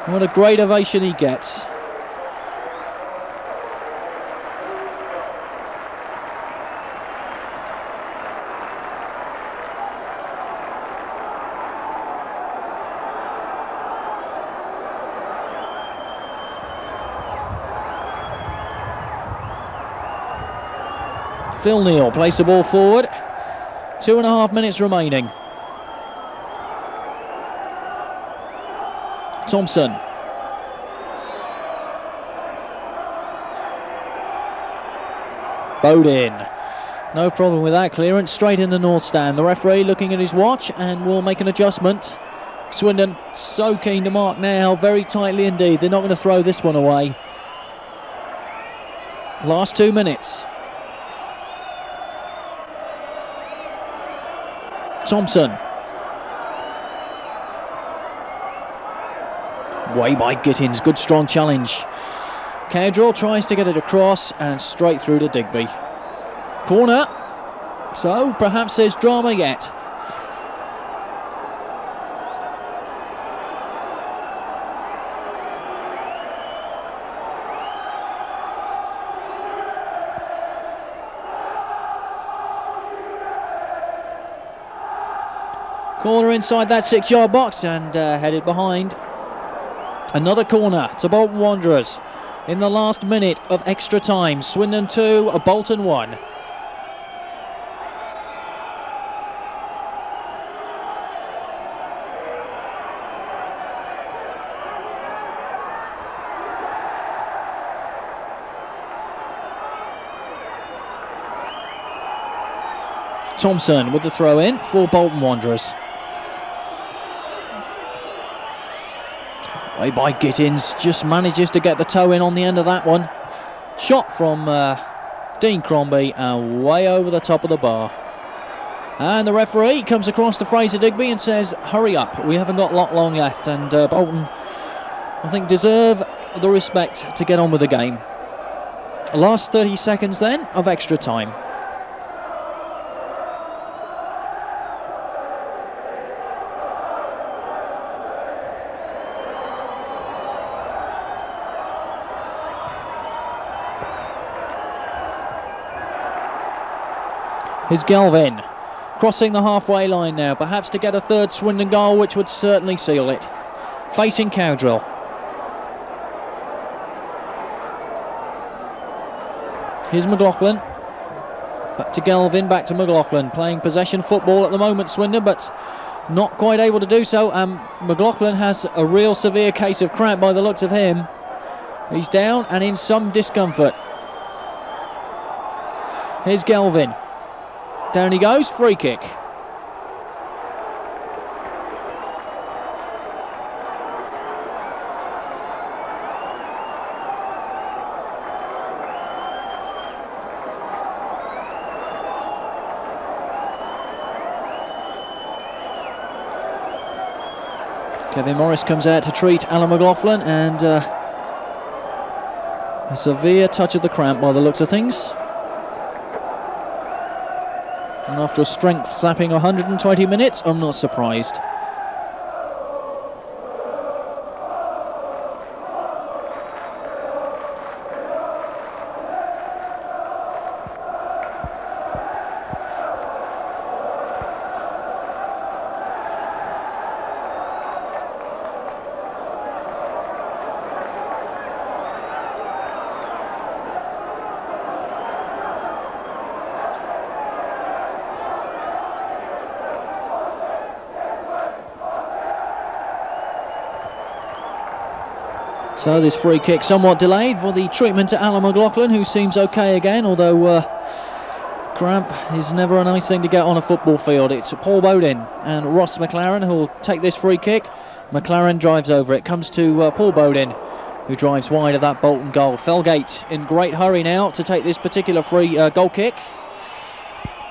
What a great ovation he gets. Phil Neal plays the ball forward. 2.5 minutes remaining. Thompson. Bodin. No problem with that clearance, straight in the north stand. The referee looking at his watch and will make an adjustment. Swindon so keen to mark now, very tightly indeed. They're not going to throw this one away. Last 2 minutes. Thompson. Way by Gittens, good strong challenge. Cowdrill tries to get it across and straight through to Digby. Corner, so perhaps there's drama yet. Corner inside that 6-yard box and headed behind. Another corner to Bolton Wanderers in the last minute of extra time. Swindon 2, Bolton 1. Thompson with the throw in for Bolton Wanderers. Way by Gittens, just manages to get the toe in on the end of that one. Shot from Dean Crombie and way over the top of the bar. And the referee comes across to Fraser Digby and says, hurry up, we haven't got long left. And Bolton, I think, deserve the respect to get on with the game. Last 30 seconds then of extra time. Here's Galvin, crossing the halfway line now, perhaps to get a third Swindon goal, which would certainly seal it. Facing Cowdrill. Here's McLoughlin. Back to Galvin, back to McLoughlin, playing possession football at the moment, Swindon, but not quite able to do so. McLoughlin has a real severe case of cramp by the looks of him. He's down and in some discomfort. Here's Galvin. Down he goes, free kick. Kevin Morris comes out to treat Alan McLoughlin, and a severe touch of the cramp by the looks of things. And after a strength sapping 120 minutes, I'm not surprised. So this free kick somewhat delayed for the treatment to Alan McLoughlin, who seems okay again, although cramp is never a nice thing to get on a football field. It's Paul Bodin and Ross MacLaren who will take this free kick. MacLaren drives over it, comes to Paul Bodin, who drives wide of that Bolton goal. Felgate in great hurry now to take this particular free goal kick.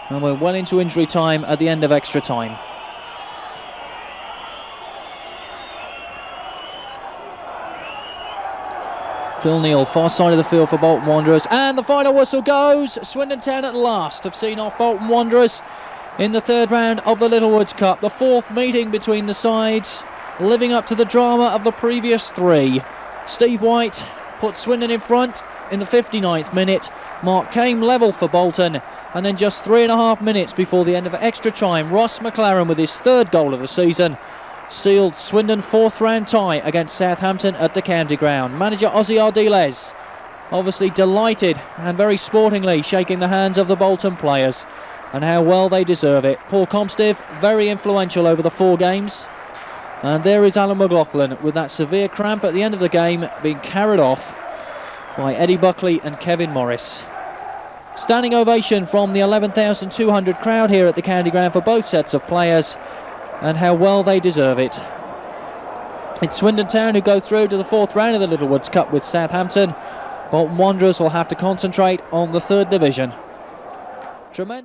And we're well into injury time at the end of extra time. Phil Neal, far side of the field for Bolton Wanderers, and the final whistle goes. Swindon Town at last have seen off Bolton Wanderers in the third round of the Littlewoods Cup, the fourth meeting between the sides, living up to the drama of the previous three. Steve White put Swindon in front in the 59th minute. Mark came level for Bolton, and then just 3.5 minutes before the end of extra time, Ross MacLaren with his third goal of the season sealed Swindon fourth round tie against Southampton at the county ground. Manager Ozzy Ardiles obviously delighted and very sportingly shaking the hands of the Bolton players, and how well they deserve it. Paul Comstive, very influential over the 4 games. And there is Alan McLoughlin with that severe cramp at the end of the game, being carried off by Eddie Buckley and Kevin Morris. Standing ovation from the 11,200 crowd here at the County Ground for both sets of players, and how well they deserve it. It's Swindon Town who go through to the 4th round of the Littlewoods Cup with Southampton. Bolton Wanderers will have to concentrate on the 3rd division. Tremendous.